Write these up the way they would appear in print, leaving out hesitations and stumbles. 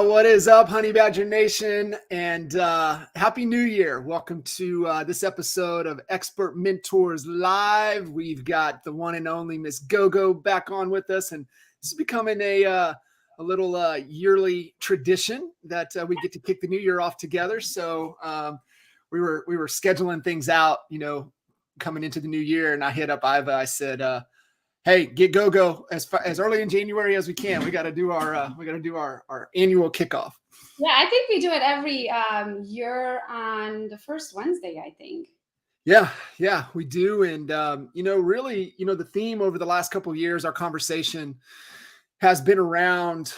What is up, Honey Badger Nation, and Happy New Year. Welcome to this episode of Expert Mentors Live. We've got the one and only Miss Gogo back on with us, and this is becoming a little yearly tradition that we get to kick the new year off together. So we were scheduling things out, coming into the new year, and I hit up Iva. I said, hey, get Gogo as early in January as we can. We got to do our annual kickoff. Yeah, I think we do it every year on the first Wednesday, I think. Yeah, we do. And really, the theme over the last couple of years, our conversation has been around,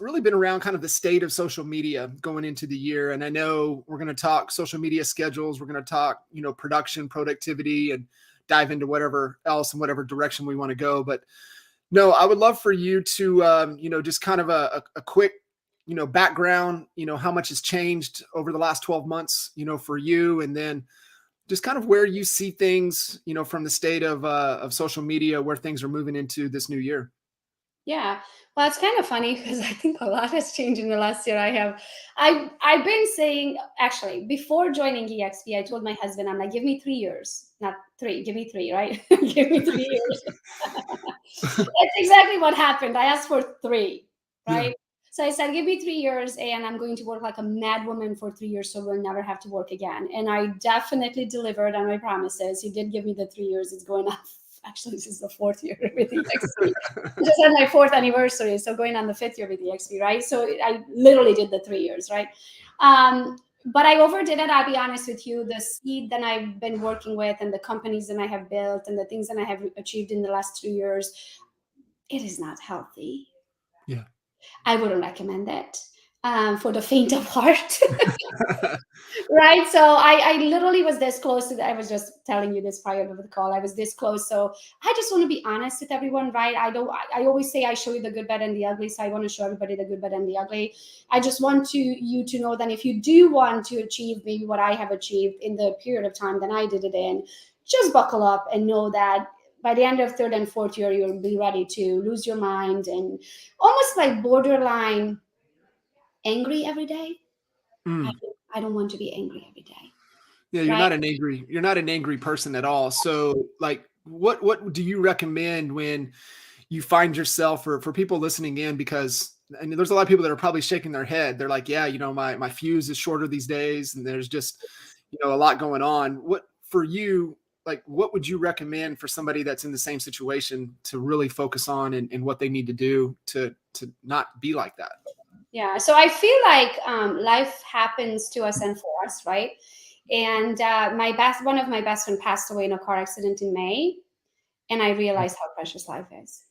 really been around kind of the state of social media going into the year. And I know we're going to talk social media schedules. We're going to talk, production, productivity, and dive into whatever else and whatever direction we want to go. But no, I would love for you to, just kind of a quick, background, how much has changed over the last 12 months, for you, and then just kind of where you see things, from the state of social media, where things are moving into this new year. Yeah, well, it's kind of funny because I think a lot has changed in the last year. I've been saying, actually, before joining EXP, I told my husband, I'm like, give me 3 years, not 3, give me 3, right? Give me 3 years. That's exactly what happened. I asked for 3, right? Yeah. So I said, give me 3 years and I'm going to work like a mad woman for 3 years so we'll never have to work again. And I definitely delivered on my promises. He did give me the 3 years. It's going on. Actually, this is the 4th year with EXP. I just had my 4th anniversary, so going on the 5th year with EXP, right? So I literally did the 3 years, right? But I overdid it, I'll be honest with you. The seed that I've been working with and the companies that I have built and the things that I have achieved in the last 2 years, it is not healthy. Yeah. I wouldn't recommend it for the faint of heart. Right. So I literally was this close to that. I was just telling you this prior to the call. I was this close. So I just want to be honest with everyone, right? I always say I show you the good, bad, and the ugly. So I want to show everybody the good, bad, and the ugly. I just want you to know that if you do want to achieve maybe what I have achieved in the period of time that I did it in, just buckle up and know that by the end of 3rd and 4th year, you'll be ready to lose your mind and almost like borderline angry every day. I don't want to be angry every day. Yeah, you're right? Not an angry person at all. So like what do you recommend when you find yourself, or for people listening in, because there's a lot of people that are probably shaking their head. They're like, yeah, my fuse is shorter these days and there's just, a lot going on. What for you, like, what would you recommend for somebody that's in the same situation to really focus on and what they need to do to not be like that? Yeah, so I feel like life happens to us and for us, right? And one of my best friends passed away in a car accident in May, and I realized how precious life is.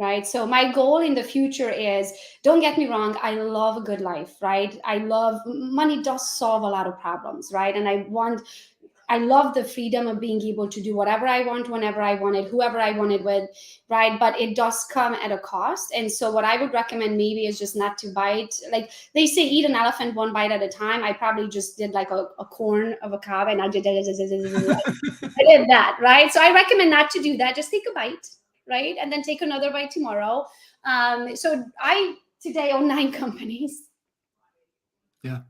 Right? So my goal in the future is, don't get me wrong, I love a good life, right? Money does solve a lot of problems, right? And I love the freedom of being able to do whatever I want, whenever I wanted, whoever I wanted with, right? But it does come at a cost. And so what I would recommend maybe is just not to bite. Like they say, eat an elephant one bite at a time. I probably just did like a corn of a cob and I did that, right? So I recommend not to do that. Just take a bite, right? And then take another bite tomorrow. So I today own 9 companies. Yeah.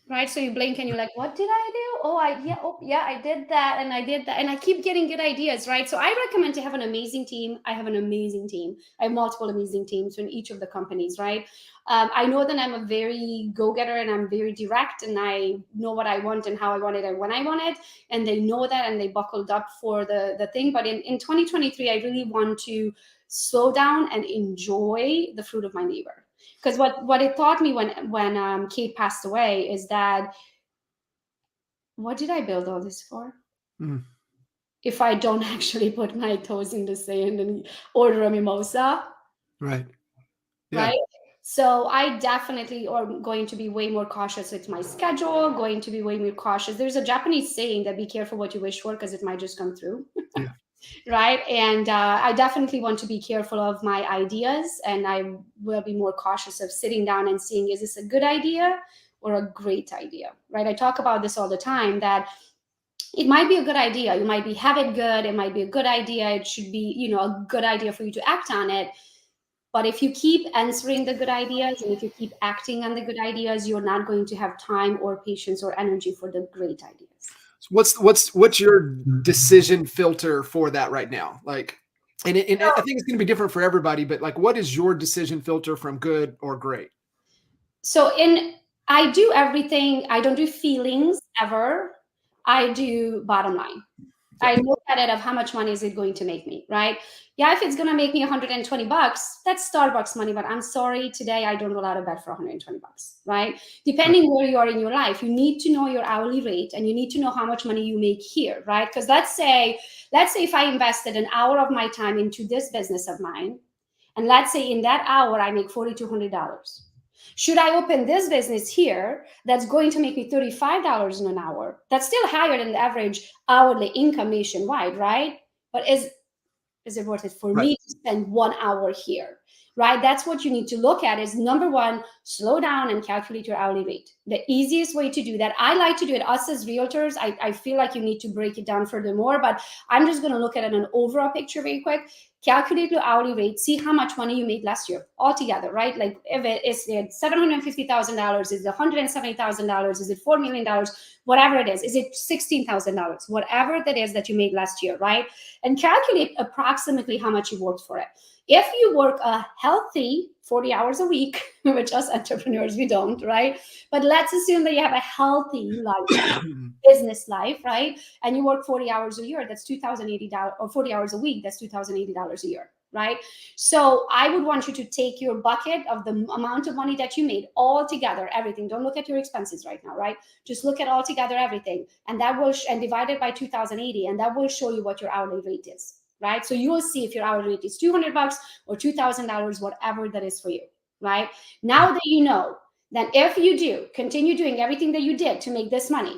Right. So you blink and you're like, what did I do? I did that. And I did that. And I keep getting good ideas. Right. So I recommend to have an amazing team. I have an amazing team. I have multiple amazing teams in each of the companies. Right. I know that I'm a very go-getter and I'm very direct and I know what I want and how I want it and when I want it. And they know that and they buckled up for the thing. But in 2023, I really want to slow down and enjoy the fruit of my labor. Because what it taught me when Kate passed away is that, what did I build all this for? If I don't actually put my toes in the sand and order a mimosa, right? Yeah. Right? So I definitely am going to be way more cautious with my schedule, going to be way more cautious. There's a Japanese saying that be careful what you wish for because it might just come through. Yeah. Right. And I definitely want to be careful of my ideas, and I will be more cautious of sitting down and seeing, is this a good idea or a great idea? Right. I talk about this all the time, that it might be a good idea. You might be have it good. It might be a good idea. It should be, a good idea for you to act on it. But if you keep answering the good ideas and if you keep acting on the good ideas, you're not going to have time or patience or energy for the great ideas. What's your decision filter for that right now? Like, and I think it's going to be different for everybody, but like, what is your decision filter from good or great? So I do everything. I don't do feelings ever. I do bottom line. Yeah. I look at it of how much money is it going to make me, right? Yeah, if it's going to make me $120, that's Starbucks money, but I'm sorry, today I don't go out of bed for $120, right? Depending where you are in your life, you need to know your hourly rate and you need to know how much money you make here, right? Because let's say if I invested an hour of my time into this business of mine, and let's say in that hour I make $4,200. Should I open this business here that's going to make me $35 in an hour? That's still higher than the average hourly income nationwide, right? But is it worth it for Right. me to spend 1 hour here, right? That's what you need to look at is, number one, slow down and calculate your hourly rate. The easiest way to do that, I like to do it, us as realtors, I feel like you need to break it down furthermore, but I'm just going to look at an overall picture very quick. Calculate your hourly rate, see how much money you made last year altogether, right? Like if it is $750,000, is it $170,000, is it $4 million, whatever it is it $16,000, whatever that is that you made last year, right? And calculate approximately how much you worked for it. If you work a healthy 40 hours a week, which us entrepreneurs, we don't, right? But let's assume that you have a healthy life, business life, right? And you work 40 hours a year, that's $2,080, or 40 hours a week, that's $2,080 a year, right? So I would want you to take your bucket of the amount of money that you made all together, everything. Don't look at your expenses right now, right? Just look at all together everything, and that will and divide it by 2,080, and that will show you what your hourly rate is, right? So you will see if your hourly rate is $200 or $2,000, whatever that is for you, right? Now that you know that if you do continue doing everything that you did to make this money,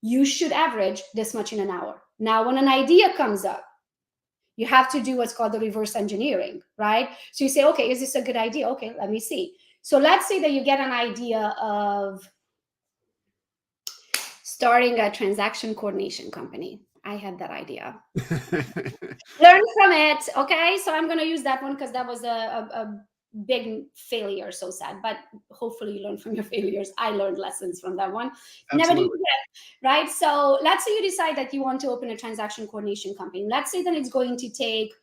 you should average this much in an hour. Now, when an idea comes up, you have to do what's called the reverse engineering, right? So you say, okay, is this a good idea? Okay, let me see. So let's say that you get an idea of starting a transaction coordination company. I had that idea. Learn from it. Okay, so I'm going to use that one because that was a big failure. So sad, but hopefully you learn from your failures. I learned lessons from that one. Never do it again, right? So let's say you decide that you want to open a transaction coordination company. Let's say that it's going to take,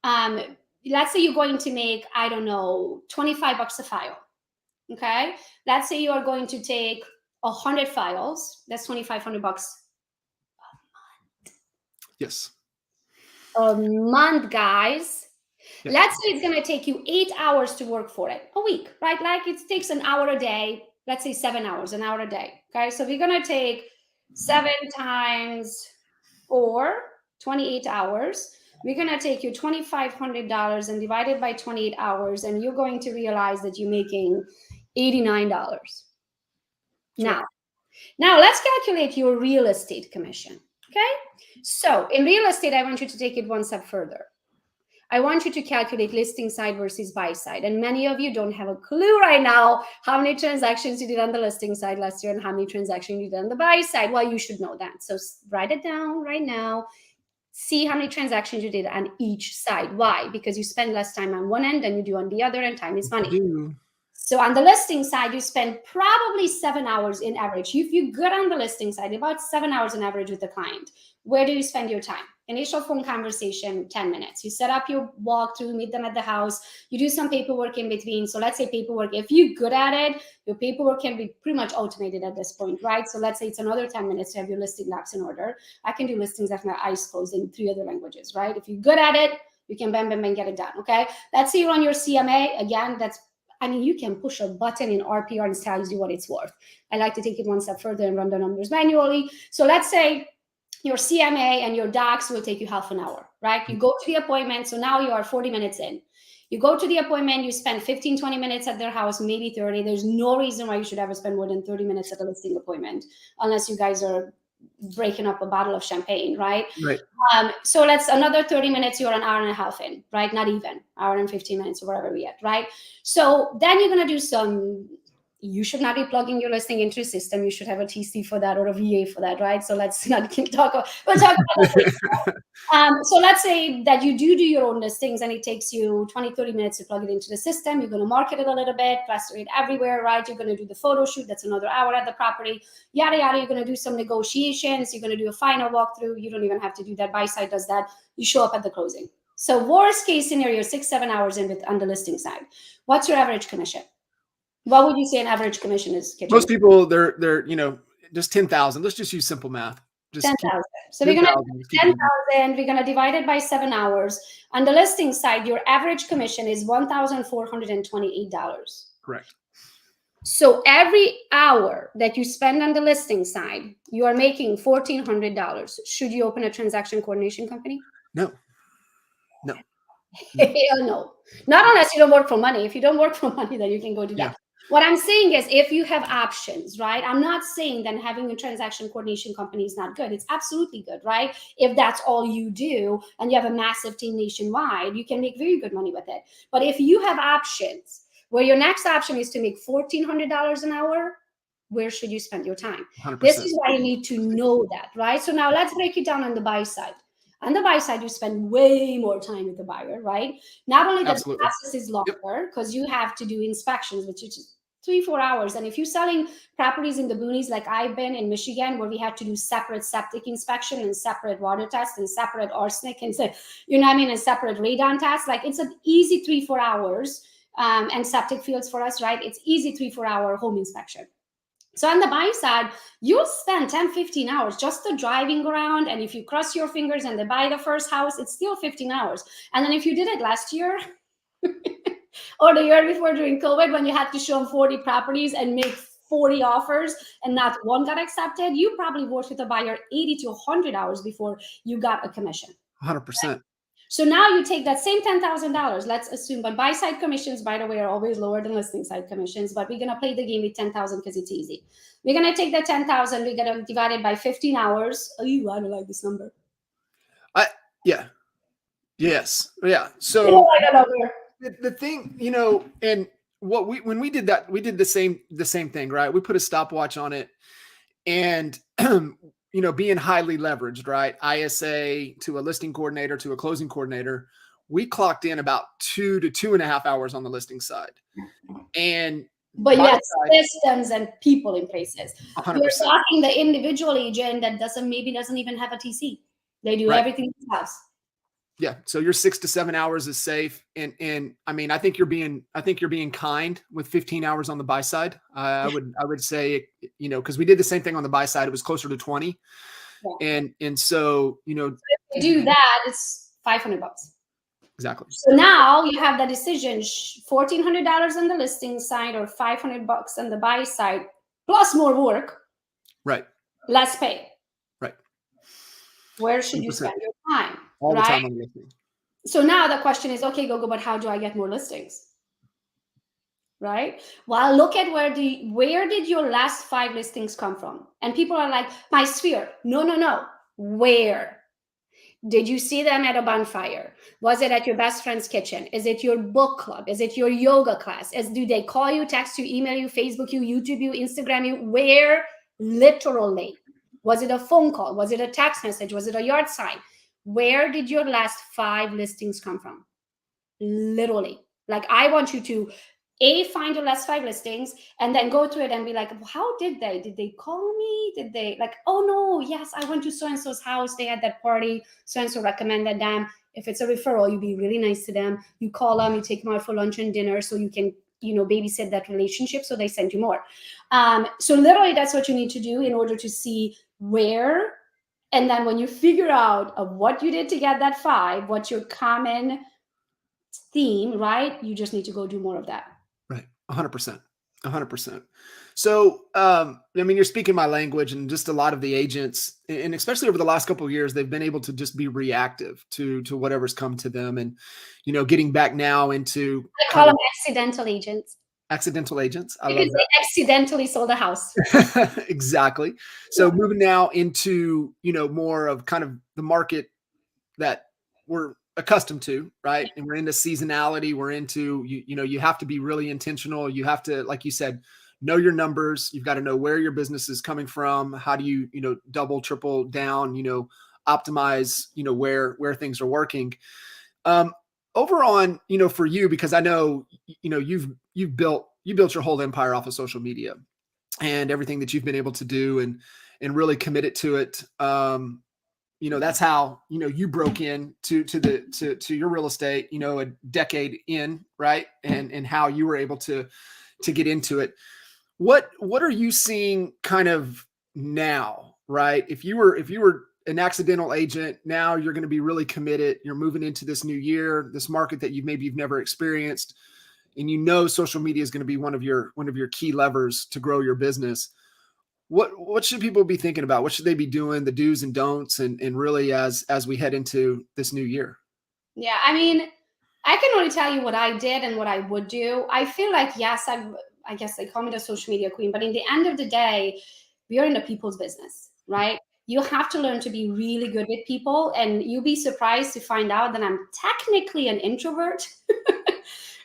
let's say you're going to make, I don't know, $25 a file. Okay, let's say you are going to take 100 files. That's $2,500. Yes. A month, guys. Yeah. Let's say it's going to take you 8 hours to work for it, a week, right? Like it takes an hour a day. Let's say 7 hours, an hour a day. Okay, so we're going to take 7 times 4, 28 hours. We're going to take you $2,500 and divide it by 28 hours, and you're going to realize that you're making $89. Sure. Now let's calculate your real estate commission. Okay, so in real estate, I want you to take it one step further. I want you to calculate listing side versus buy side. And many of you don't have a clue right now how many transactions you did on the listing side last year and how many transactions you did on the buy side. Well, you should know that. So write it down right now. See how many transactions you did on each side. Why? Because you spend less time on one end than you do on the other, and time is money. So on the listing side, you spend probably 7 hours in average. If you're good on the listing side, about 7 hours on average with the client. Where do you spend your time? Initial phone conversation, 10 minutes. You set up your walkthrough, meet them at the house. You do some paperwork in between. So let's say paperwork, if you're good at it, your paperwork can be pretty much automated at this point, right? So let's say it's another 10 minutes to have your listing docs in order. I can do listings after my eyes closed in 3 other languages, right? If you're good at it, you can bam, bam, bam, get it done, okay? Let's say you're on your CMA. Again, you can push a button in RPR and it tells you what it's worth. I like to take it one step further and run the numbers manually. So let's say your CMA and your docs will take you half an hour, right? You go to the appointment. So now you are 40 minutes in. You go to the appointment, you spend 15, 20 minutes at their house, maybe 30. There's no reason why you should ever spend more than 30 minutes at a listing appointment, unless you guys are breaking up a bottle of champagne, right? Right. So that's another 30 minutes, you're an hour and a half in, right? Not even, hour and 15 minutes or wherever we at, right? So then you're going to do some, you should not be plugging your listing into a system. You should have a TC for that or a VA for that, right? So let's not talk about, we'll talk about that later. So let's say that you do your own listings and it takes you 20, 30 minutes to plug it into the system. You're going to market it a little bit, plaster it everywhere, right? You're going to do the photo shoot. That's another hour at the property, yada, yada. You're going to do some negotiations. You're going to do a final walkthrough. You don't even have to do that. Buy side does that. You show up at the closing. So worst case scenario, 6-7 hours in on the listing side. What's your average commission? What would you say an average commission is? Kitchen? Most people, they're just 10,000. Let's just use simple math. Just 10,000. So we're going to 10,000. We're going to divide it by 7 hours. On the listing side, your average commission is $1,428. Correct. So every hour that you spend on the listing side, you are making $1,400. Should you open a transaction coordination company? No. No. Hell no. Not unless you don't work for money. If you don't work for money, then you can go do that. Yeah. What I'm saying is if you have options, right? I'm not saying that having a transaction coordination company is not good. It's absolutely good, right? If that's all you do and you have a massive team nationwide, you can make very good money with it. But if you have options where your next option is to make $1,400 an hour, where should you spend your time? 100%. This is why you need to know that, right? So now let's break it down on the buy side. On the buy side, you spend way more time with the buyer, right? Not only that the process is longer because you have to do inspections, which is 3-4 hours. And if you're selling properties in the boonies, like I've been in Michigan, where we had to do separate septic inspection and separate water tests and separate arsenic and you know what I mean, and separate radon tests, like it's an easy 3-4 hours and septic fields for us, right? It's easy 3-4 hour home inspection. So on the buy side, you'll spend 10-15 hours just the driving around. And if you cross your fingers and they buy the first house, it's still 15 hours. And then if you did it last year or the year before during COVID, when you had to show them 40 properties and make 40 offers and not one got accepted, you probably worked with a buyer 80 to 100 hours before you got a commission. 100%. So now you take that same $10,000, let's assume, but buy side commissions, by the way, are always lower than listing side commissions, but we're going to play the game with 10,000 because it's easy. We're going to take that 10,000, we're going to divide it by 15 hours. Oh, I don't like this number. Yeah. Yes. Yeah. So the thing, and when we did that, we did the same thing, right? We put a stopwatch on it and, being highly leveraged, right? ISA to a listing coordinator to a closing coordinator, we clocked in about 2 to 2.5 hours on the listing side. But you have systems and people in places. 100%. You're talking the individual agent that doesn't even have a TC. They do everything themselves. Yeah. So your 6 to 7 hours is safe. And I mean, I think you're being kind with 15 hours on the buy side. I would say, cause we did the same thing on the buy side. It was closer to 20. Yeah. And so, so if you do that, it's $500. Exactly. So now you have the decision, $1,400 on the listing side or $500 on the buy side, plus more work. Right. Less pay. Right. Where should 100%. You spend your time? All the time on listing. So now the question is, okay, Gogo, but how do I get more listings? Right? Well, look at where did your last 5 listings come from? And people are like, my sphere. No. Where? Did you see them at a bonfire? Was it at your best friend's kitchen? Is it your book club? Is it your yoga class? Do they call you, text you, email you, Facebook you, YouTube you, Instagram you? Where? Literally. Was it a phone call? Was it a text message? Was it a yard sign? Where did your last 5 listings come from? Literally. Like, I want you to find your last 5 listings and then go through it and be like, how did they call me? Did they oh no, yes, I went to so-and-so's house. They had that party. So-and-so recommended them. If it's a referral, you be really nice to them. You call them, you take them out for lunch and dinner so you can, babysit that relationship. So they send you more. So literally that's what you need to do in order to see where. And then when you figure out of what you did to get that 5, what's your common theme, right? You just need to go do more of that. Right. 100%. 100%. So, I mean, you're speaking my language, and just a lot of the agents, and especially over the last couple of years, they've been able to just be reactive to whatever's come to them, and getting back now into I call kind of them accidental agents accidental agents. I love because they accidentally sold a house. that. Exactly. So Yeah. moving now into more of kind of the market that we're accustomed to, right? And we're into seasonality. We're into you have to be really intentional. You have to, like you said, know your numbers. You've got to know where your business is coming from. How do you double, triple down, optimize, where things are working. Um, Over on, for you, because I know, you've built your whole empire off of social media and everything that you've been able to do, and really committed to it. That's how you broke in to your real estate a decade in, right? And how you were able to get into it. What are you seeing kind of now, right? If you were an accidental agent, now you're going to be really committed. You're moving into this new year, this market that you've never experienced, and social media is going to be one of your key levers to grow your business. What should people be thinking about? What should they be doing? The do's and don'ts, and really as we head into this new year. Yeah, I mean, I can only tell you what I did and what I would do. I feel like, yes, I guess they call me the social media queen, but in the end of the day, we are in the people's business, right? You have to learn to be really good with people, and you'll be surprised to find out that I'm technically an introvert,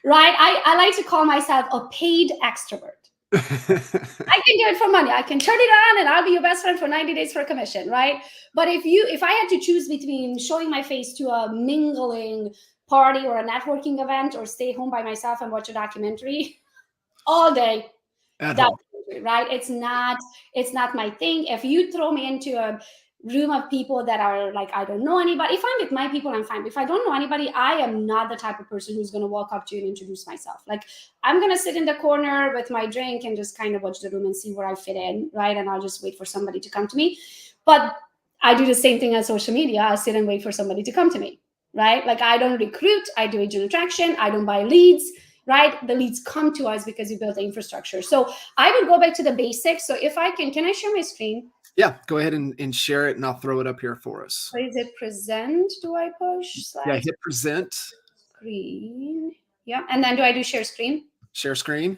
right? I like to call myself a paid extrovert. I can do it for money. I can turn it on and I'll be your best friend for 90 days for a commission, right? But if I had to choose between showing my face to a mingling party or a networking event, or stay home by myself and watch a documentary all day, At home. documentary, right? It's not my thing. If you throw me into a room of people that are like, I don't know anybody, if I'm with my people, I'm fine. If I don't know anybody, I am not the type of person who's going to walk up to you and introduce myself. Like, I'm going to sit in the corner with my drink and just kind of watch the room and see where I fit in, right? And I'll just wait for somebody to come to me. But I do the same thing on social media. I sit and wait for somebody to come to me, right? Like, I don't recruit, I do agent attraction, I don't buy leads, right? The leads come to us because we built the infrastructure. So I would go back to the basics. So if I can I share my screen? Yeah, go ahead and share it, and I'll throw it up here for us. Or is it present? Do I push? Yeah, Slide hit present. screen. Yeah. And then do I do share screen? Share screen.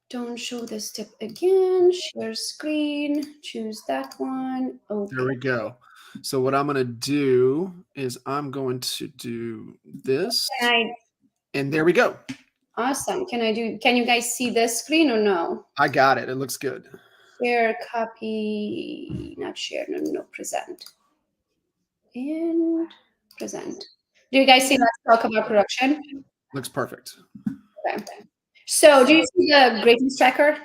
Don't show this tip again. Share screen. Choose that one. Okay. There we go. So what I'm going to do is I'm going to do this. And there we go. Awesome. Can you guys see this screen or no? I got it. It looks good. Share, copy, not share, no, present. And present. Do you guys see Let's Talk About Production? Looks perfect. Okay. So do you see the greatness tracker?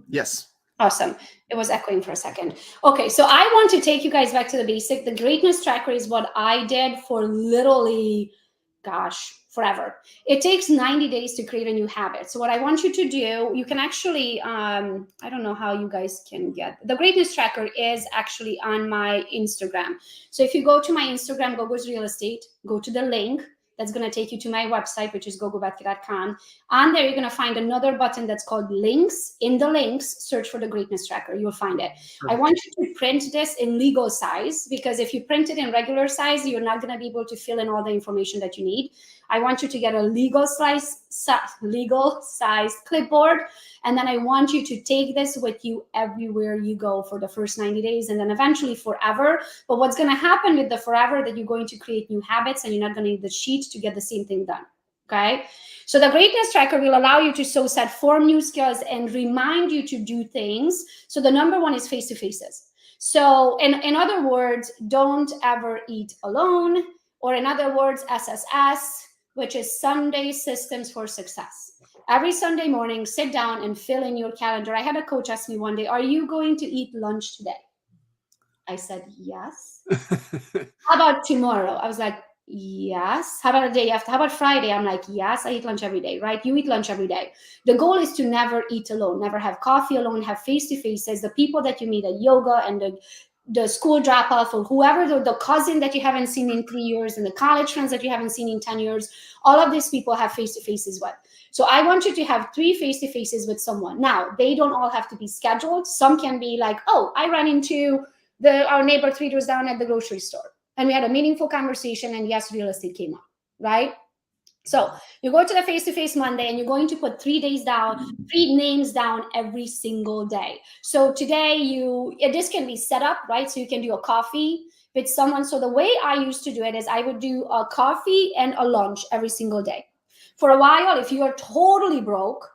Yes. Awesome. It was echoing for a second. Okay, so I want to take you guys back to the basic. The greatness tracker is what I did for literally, gosh, forever. It takes 90 days to create a new habit. So what I want you to do, you can actually, I don't know how you guys can get, the greatness tracker is actually on my Instagram. So if you go to my Instagram, Gogo's Real Estate, go to the link, that's going to take you to my website, which is gogobethke.com. On there, you're going to find another button that's called links. In the links, search for the greatness tracker. You'll find it. Perfect. I want you to print this in legal size, because if you print it in regular size, you're not going to be able to fill in all the information that you need. I want you to get a legal size clipboard. And then I want you to take this with you everywhere you go for the first 90 days and then eventually forever. But what's going to happen with the forever, that you're going to create new habits and you're not going to need the sheet to get the same thing done. Okay. So the greatness tracker will allow you to set 4 new skills and remind you to do things. So the number one is face-to-faces. So in other words, don't ever eat alone, or in other words, SSS, which is Sunday Systems for Success. Every Sunday morning, sit down and fill in your calendar. I had a coach ask me one day, are you going to eat lunch today? I said, yes. How about tomorrow? I was like, yes. How about a day after? How about Friday? I'm like, yes, I eat lunch every day, right? You eat lunch every day. The goal is to never eat alone, never have coffee alone, have face-to-faces. The people that you meet at yoga and the school drop-off, or whoever, the cousin that you haven't seen in 3 years, and the college friends that you haven't seen in 10 years, all of these people have face-to-faces with. So I want you to have 3 face-to-faces with someone. Now, they don't all have to be scheduled. Some can be like, oh, I ran into our neighbor 3 doors down at the grocery store, and we had a meaningful conversation, and yes, real estate came up, right? So you go to the face-to-face Monday, and you're going to put 3 days down, 3 names down every single day. So today this can be set up, right? So you can do a coffee with someone. So the way I used to do it is I would do a coffee and a lunch every single day. For a while, if you are totally broke,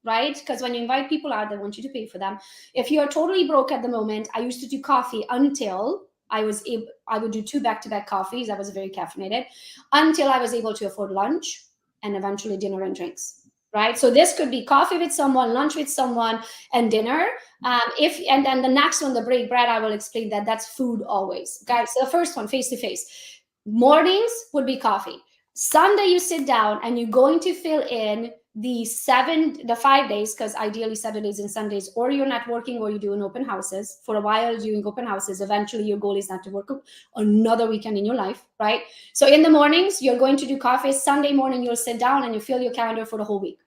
right? Because when you invite people out, they want you to pay for them. If you are totally broke at the moment, I used to do coffee until I would do 2 back-to-back coffees. I was very caffeinated until I was able to afford lunch and eventually dinner and drinks, right? So this could be coffee with someone, lunch with someone, and dinner. And then the next one, the break bread, I will explain that. That's food always, guys. So the first one, face-to-face. Mornings would be coffee. Sunday, you sit down and you're going to fill in the 5 days, because ideally Saturdays and Sundays, or you're not working or you're doing open houses. For a while doing open houses, eventually your goal is not to work another weekend in your life, right? So in the mornings, you're going to do coffee. Sunday morning, you'll sit down and you fill your calendar for the whole week.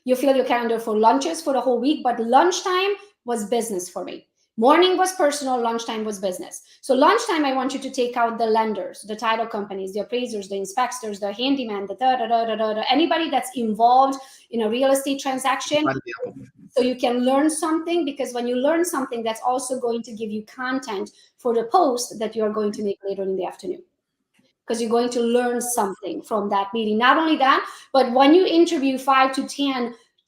You fill your calendar for lunches for the whole week, but lunchtime was business for me. Morning was personal, lunchtime was business. So lunchtime, I want you to take out the lenders, the title companies, the appraisers, the inspectors, the handyman, anybody that's involved in a real estate transaction. So you can learn something, because when you learn something, that's also going to give you content for the post that you are going to make later in the afternoon, because you're going to learn something from that meeting. Not only that, but when you interview 5 to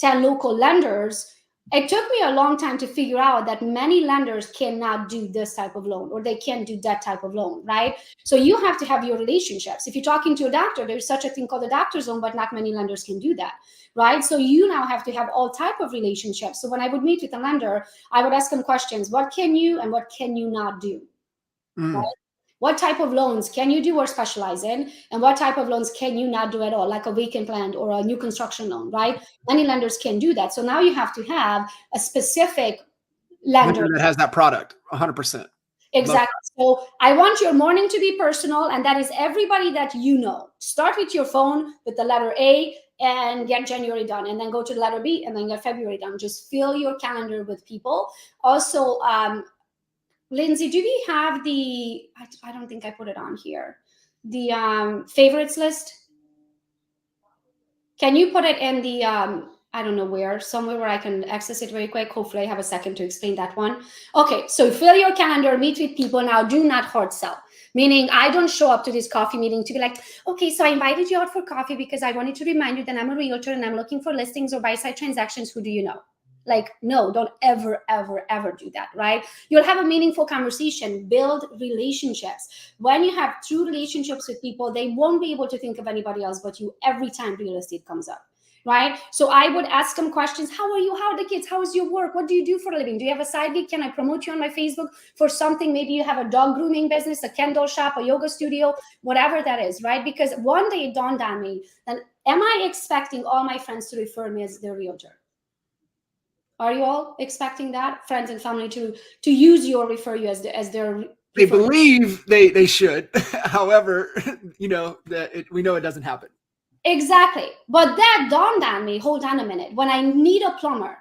10 local lenders, it took me a long time to figure out that many lenders cannot do this type of loan, or they can't do that type of loan, right? So you have to have your relationships. If you're talking to a doctor, there's such a thing called a doctor's loan, but not many lenders can do that, right? So you now have to have all type of relationships. So when I would meet with a lender, I would ask them questions. What can you and what can you not do? Right? What type of loans can you do or specialize in? And what type of loans can you not do at all, like a vacant land or a new construction loan, right? Many lenders can do that. So now you have to have a specific lender that has that product, 100%. Exactly. So I want your morning to be personal, and that is everybody that you know. Start with your phone with the letter A and get January done, and then go to the letter B and then get February done. Just fill your calendar with people. Also, Lindsay, do we have I don't think I put it on here, the favorites list? Can you put it in the, I don't know where, somewhere where I can access it very quick? Hopefully I have a second to explain that one. Okay, so fill your calendar, meet with people. Now, do not hard sell. Meaning, I don't show up to this coffee meeting to be like, okay, so I invited you out for coffee because I wanted to remind you that I'm a realtor and I'm looking for listings or buy-side transactions. Who do you know? Like, no, don't ever, ever, ever do that, right? You'll have a meaningful conversation, build relationships. When you have true relationships with people, they won't be able to think of anybody else but you every time real estate comes up, right? So I would ask them questions. How are you? How are the kids? How is your work? What do you do for a living? Do you have a side gig? Can I promote you on my Facebook for something? Maybe you have a dog grooming business, a candle shop, a yoga studio, whatever that is, right? Because one day it dawned on me, then am I expecting all my friends to refer me as their realtor? Are you all expecting that, friends and family, to use you or refer you as their? They believe they should. However, we know it doesn't happen. Exactly. But that dawned on me, hold on a minute. When I need a plumber,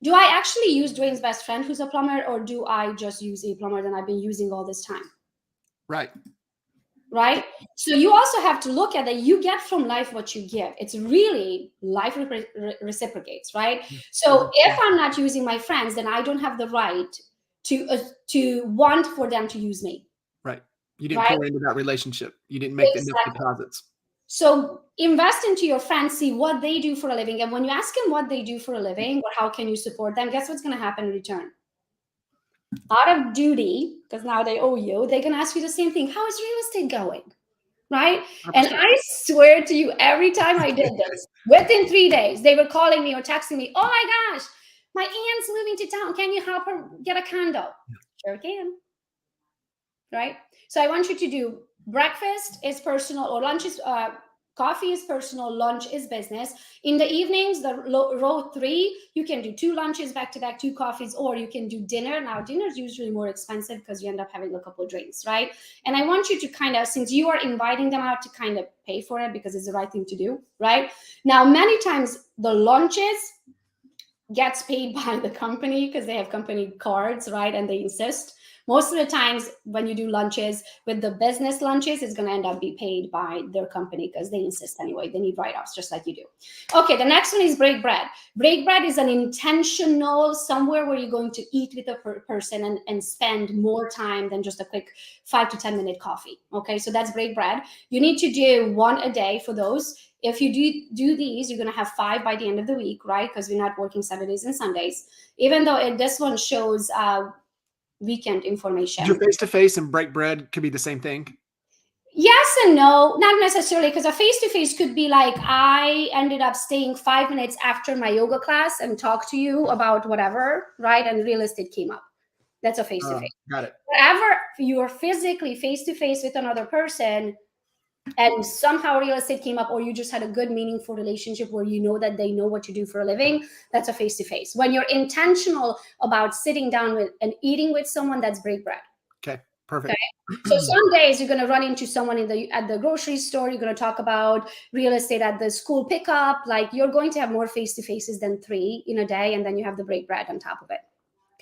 do I actually use Dwayne's best friend who's a plumber, or do I just use a plumber that I've been using all this time? Right. Right? So you also have to look at that. You get from life what you give. It's really life reciprocates, right? So if I'm not using my friends, then I don't have the right to want for them to use me. Right. You didn't pour into that relationship. You didn't make the deposits. So invest into your friends, see what they do for a living. And when you ask them what they do for a living or how can you support them, guess what's going to happen in return? Out of duty, because now they owe you, they're going to ask you the same thing. How is real estate going? Right? 100%. And I swear to you, every time I did this, within 3 days, they were calling me or texting me, oh my gosh, my aunt's moving to town. Can you help her get a condo? Sure can. Right? So I want you to do breakfast is personal, or lunch is Coffee is personal, lunch is business. In the evenings, the row 3, you can do 2 lunches back to back, 2 coffees, or you can do dinner. Now, dinner is usually more expensive because you end up having a couple of drinks, right? And I want you to kind of, since you are inviting them out, to kind of pay for it because it's the right thing to do, right? Now, many times the lunches gets paid by the company because they have company cards, right? And they insist. Most of the times when you do lunches with the business lunches, it's going to end up be paid by their company because they insist anyway. They need write-offs just like you do. Okay, the next one is break bread. Break bread is an intentional somewhere where you're going to eat with a person and spend more time than just a quick 5 to 10 minute coffee. Okay, so that's break bread. You need to do 1 a day for those. If you do these, you're going to have 5 by the end of the week, right? Because we're not working Saturdays and Sundays. Even though this one shows weekend information. Your face-to-face and break bread could be the same thing? Yes and no, not necessarily, because a face-to-face could be like, I ended up staying 5 minutes after my yoga class and talked to you about whatever, right? And real estate came up. That's a face-to-face. Got it. Wherever you're physically face-to-face with another person, and somehow real estate came up, or you just had a good meaningful relationship where you know that they know what you do for a living, that's a face-to-face. When you're intentional about sitting down with and eating with someone, that's break bread. Okay, perfect. Okay? So some days you're going to run into someone at the grocery store, you're going to talk about real estate at the school pickup, like you're going to have more face-to-faces than 3 in a day, and then you have the break bread on top of it.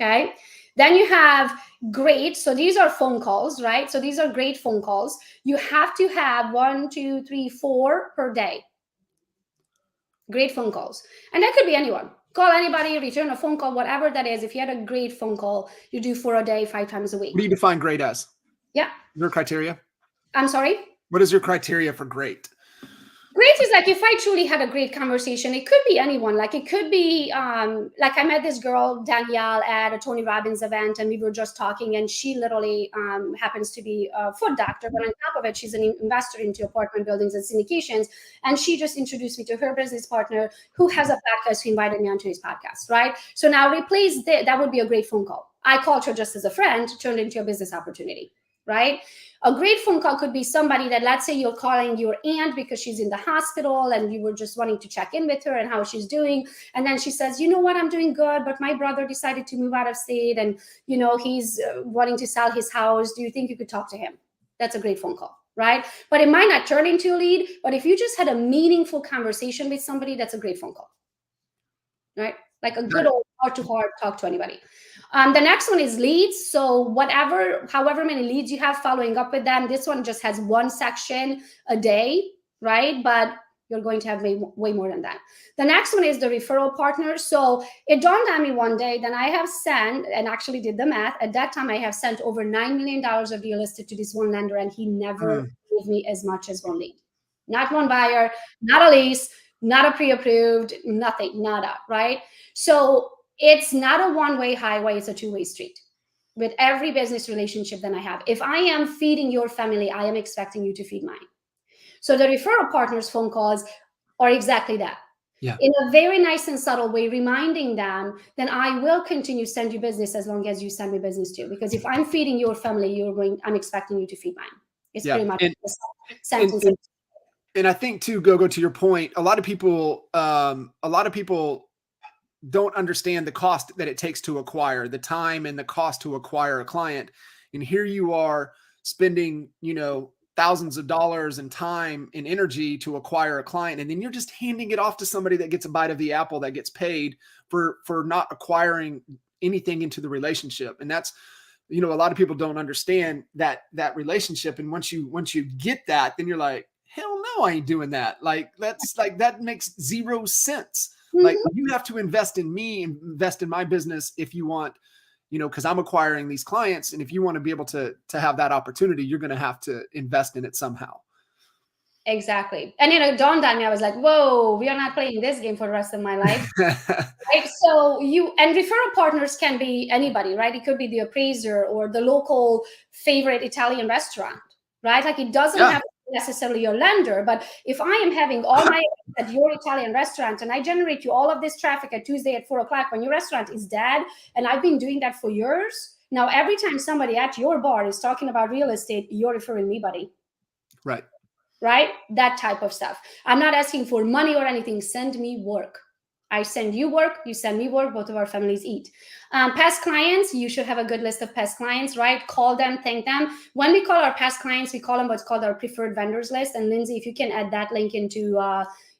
Okay. Then you have great. So these are phone calls, right? So these are great phone calls. You have to have 1, 2, 3, 4 per day. Great phone calls. And that could be anyone. Call anybody, return a phone call, whatever that is. If you had a great phone call, you do 4 a day, 5 times a week. What do you define great as? Yeah. Your criteria? I'm sorry? What is your criteria for great? Great is like if I truly had a great conversation. It could be anyone. Like it could be like I met this girl, Danielle, at a Tony Robbins event, and we were just talking, and she literally happens to be a foot doctor, but on top of it, she's an investor into apartment buildings and syndications. And she just introduced me to her business partner who has a podcast, who invited me onto his podcast, right? So now replace that would be a great phone call. I called her just as a friend, turned into a business opportunity, right? A great phone call could be somebody that, let's say you're calling your aunt because she's in the hospital and you were just wanting to check in with her and how she's doing. And then she says, you know what, I'm doing good, but my brother decided to move out of state and, you know, he's wanting to sell his house. Do you think you could talk to him? That's a great phone call, right? But it might not turn into a lead. But if you just had a meaningful conversation with somebody, that's a great phone call, right? Like a good old heart-to-heart talk to anybody. The next one is leads. So however many leads you have, following up with them. This one just has 1 section a day, right? But you're going to have way more than that. The next one is the referral partner. So it dawned on me one day that I have sent, and actually did the math, at that time I have sent over $9 million of real estate to this one lender, and he never gave me as much as 1 lead. Not 1 buyer, not a lease, not a pre-approved, nothing, nada, right? So it's not a one-way highway, it's a two-way street with every business relationship that I have. If I am feeding your family, I am expecting you to feed mine. So the referral partners phone calls are exactly that. Yeah. In a very nice and subtle way, reminding them, then I will continue to send you business as long as you send me business too. Because if I'm feeding your family, I'm expecting you to feed mine. It's pretty much the sentence. And I think too, Gogo, to your point, a lot of people don't understand the cost that it takes to acquire, the time and the cost to acquire a client. And here you are spending, you know, thousands of dollars in time and energy to acquire a client. And then you're just handing it off to somebody that gets a bite of the apple, that gets paid for not acquiring anything into the relationship. And that's, you know, a lot of people don't understand that relationship. And once you get that, then you're like, hell no, I ain't doing that. Like, that makes 0 sense. Like, you have to invest in me, invest in my business if you want, you know, because I'm acquiring these clients. And if you want to be able to have that opportunity, you're going to have to invest in it somehow. Exactly. And, you know, it dawned on me, I was like, whoa, we are not playing this game for the rest of my life. Right? So and referral partners can be anybody, right? It could be the appraiser or the local favorite Italian restaurant, right? Like, it doesn't have necessarily your lender, but if I am having all my at your Italian restaurant and I generate you all of this traffic at Tuesday at 4 o'clock when your restaurant is dead, and I've been doing that for years, now every time somebody at your bar is talking about real estate, you're referring me, buddy. Right. right? That type of stuff. I'm not asking for money or anything. Send me work. I send you work, you send me work, both of our families eat. Past clients, you should have a good list of past clients, right? Call them, thank them. When we call our past clients, we call them what's called our preferred vendors list. And Lindsay, if you can add that link into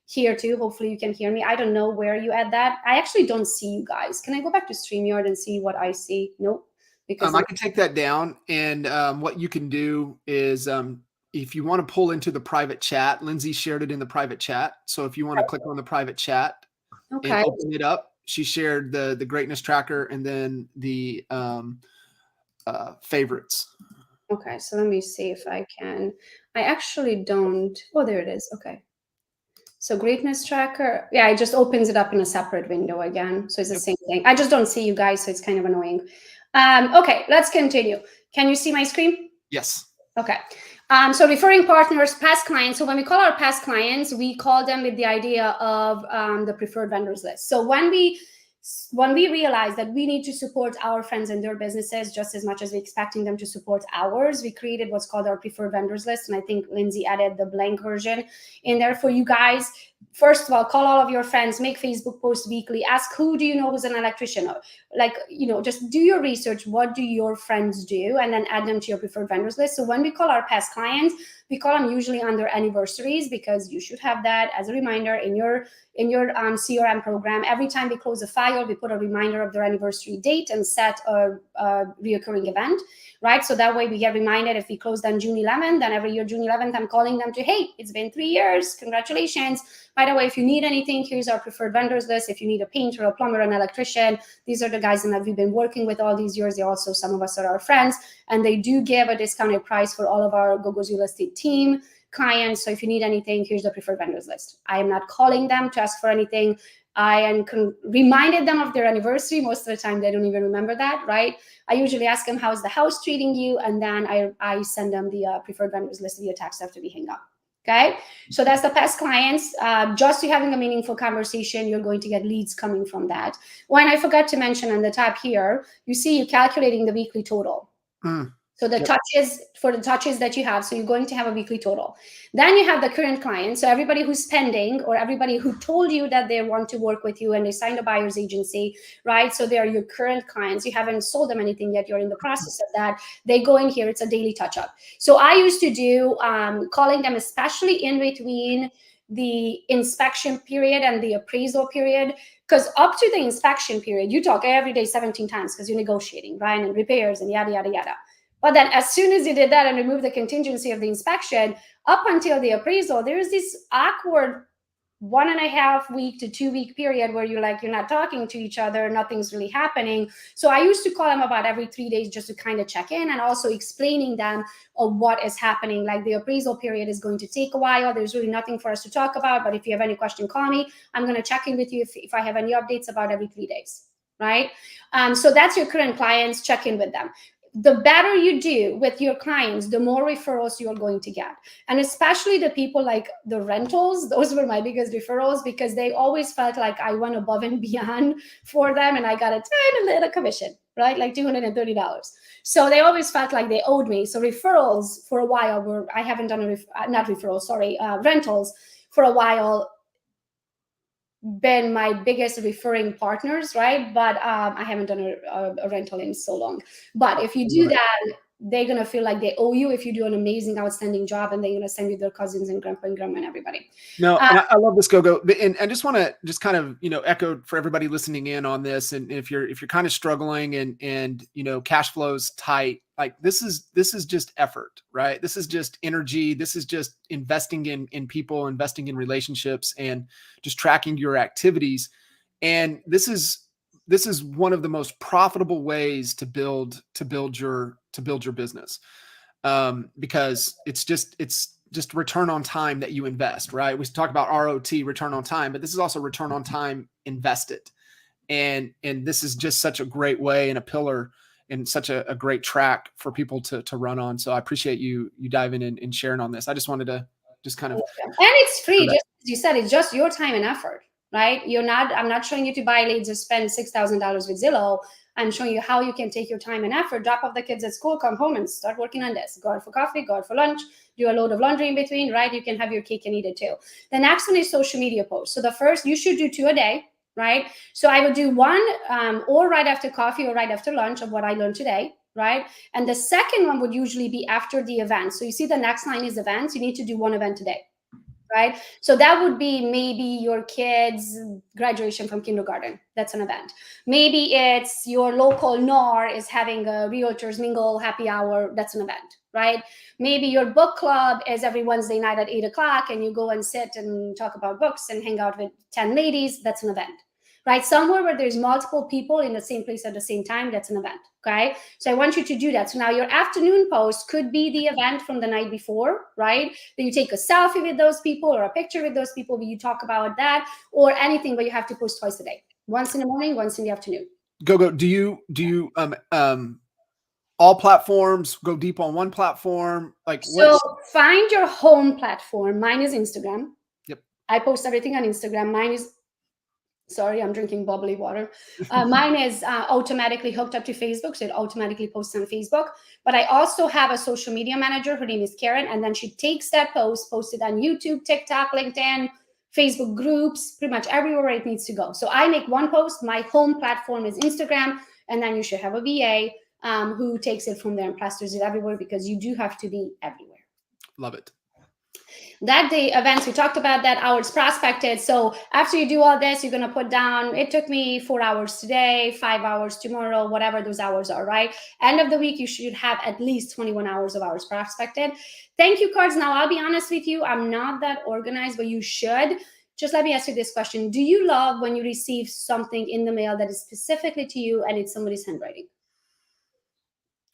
here too, hopefully you can hear me. I don't know where you add that. I actually don't see you guys. Can I go back to StreamYard and see what I see? Nope. Because I can take that down. And what you can do is if you want to pull into the private chat, Lindsay shared it in the private chat. So if you want to click on the private chat, and okay, open it up. She shared the greatness tracker and then the favorites. okay, so let me see if I can. I actually don't. Oh, there it is. Okay. So greatness tracker. Yeah, it just opens it up in a separate window again. So it's the same thing. I just don't see you guys, so it's kind of annoying. Okay, let's continue. Can you see my screen? Yes. Okay. So referring partners, past clients. So when we call our past clients, we call them with the idea of the preferred vendors list. So when we realize that we need to support our friends and their businesses just as much as we're expecting them to support ours, we created what's called our preferred vendors list. And I think Lindsay added the blank version in there for you guys. First of all, call all of your friends, make Facebook posts weekly, ask who do you know who's an electrician, like, just do your research. What do your friends do? And then add them to your preferred vendors list. So when we call our past clients, we call them usually on their anniversaries, because you should have that as a reminder in your CRM program. Every time we close a file, we put a reminder of their anniversary date and set a reoccurring event, right? So that way we get reminded if we closed on June 11th, then every year, June 11th, I'm calling them to, hey, it's been 3 years. Congratulations. By the way, if you need anything, here's our preferred vendors list. If you need a painter, a plumber, an electrician, these are the guys that we've been working with all these years. They also, some of us are our friends, and they do give a discounted price for all of our Gogo's Real Estate team clients. So if you need anything, here's the preferred vendors list. I am not calling them to ask for anything. I am reminded them of their anniversary. Most of the time, they don't even remember that, right? I usually ask them, how's the house treating you? And then I send them the preferred vendors list via text after we hang up. Okay, so that's the past clients. Just you having a meaningful conversation, you're going to get leads coming from that. When I forgot to mention on the top here, you see you calculating the weekly total. So the touches, for the touches that you have, so you're going to have a weekly total. Then you have the current clients. So everybody who's pending, or everybody who told you that they want to work with you and they signed a buyer's agency, right? So they are your current clients. You haven't sold them anything yet. You're in the process of that. They go in here. It's a daily touch up. So I used to do calling them, especially in between the inspection period and the appraisal period, because up to the inspection period, you talk every day 17 times because you're negotiating, right? And repairs and yada, yada, yada. But then as soon as you did that and removed the contingency of the inspection, up until the appraisal, there's this awkward 1.5 week to 2 week period where you're not talking to each other, nothing's really happening. So I used to call them about every 3 days just to kind of check in, and also explaining them of what is happening. Like, the appraisal period is going to take a while. There's really nothing for us to talk about, but if you have any question, call me. I'm going to check in with you if I have any updates about every 3 days, right? So that's your current clients. Check in with them. The better you do with your clients, the more referrals you're going to get. And especially the people like the rentals, those were my biggest referrals, because they always felt like I went above and beyond for them, and I got a tiny little commission, right? Like $230. So they always felt like they owed me. So referrals for a while I haven't done rentals for a while been my biggest referring partners, right? But I haven't done a rental in so long. But if you do that, they're going to feel like they owe you if you do an amazing, outstanding job, and they're going to send you their cousins and grandpa and grandma and everybody. No, and I love this, Gogo. And I just want to kind of, echo for everybody listening in on this. And if you're kind of struggling and cash flow's tight, like this is just effort, right? This is just energy. This is just investing in people, investing in relationships, and just tracking your activities. And this is one of the most profitable ways to build your business, because it's just return on time that you invest, right? We talk about ROT, return on time, but this is also return on time invested. And this is just such a great way and a pillar and such a great track for people to run on. So I appreciate you diving in and sharing on this. I just wanted to just kind of, and it's free. Just as you said, it's just your time and effort, right? I'm not showing you to buy leads or spend $6,000 with Zillow. I'm showing you how you can take your time and effort, drop off the kids at school, come home and start working on this. Go out for coffee, go out for lunch, do a load of laundry in between, right? You can have your cake and eat it too. The next one is social media posts. So the first, you should do 2 a day, right? So I would do one or right after coffee or right after lunch of what I learned today, right? And the second one would usually be after the event. So you see the next line is events. You need to do 1 event a day, right? So that would be maybe your kids' graduation from kindergarten. That's an event. Maybe it's your local NAR is having a realtors mingle happy hour. That's an event, right? Maybe your book club is every Wednesday night at 8 o'clock and you go and sit and talk about books and hang out with 10 ladies. That's an event, right? Somewhere where there's multiple people in the same place at the same time, that's an event, okay? So I want you to do that. So now your afternoon post could be the event from the night before, right? Then you take a selfie with those people or a picture with those people, but you talk about that or anything, but you have to post twice a day. Once in the morning, once in the afternoon. Gogo, do you all platforms, go deep on one platform? Like so find your home platform. Mine is Instagram. Yep. I post everything on Instagram. Mine is, sorry, I'm drinking bubbly water. Mine is automatically hooked up to Facebook, so it automatically posts on Facebook. But I also have a social media manager. Her name is Karen, and then she takes that post, posts it on YouTube, TikTok, LinkedIn, Facebook groups, pretty much everywhere it needs to go. So I make one post. My home platform is Instagram, and then you should have a VA who takes it from there and plasters it everywhere because you do have to be everywhere. Love it. That day events, we talked about that, hours prospected. So after you do all this, you're going to put down, it took me 4 hours today, 5 hours tomorrow, whatever those hours are, right? End of the week, you should have at least 21 hours of hours prospected. Thank you cards. Now, I'll be honest with you, I'm not that organized, but you should. Just let me ask you this question. Do you love when you receive something in the mail that is specifically to you and it's somebody's handwriting?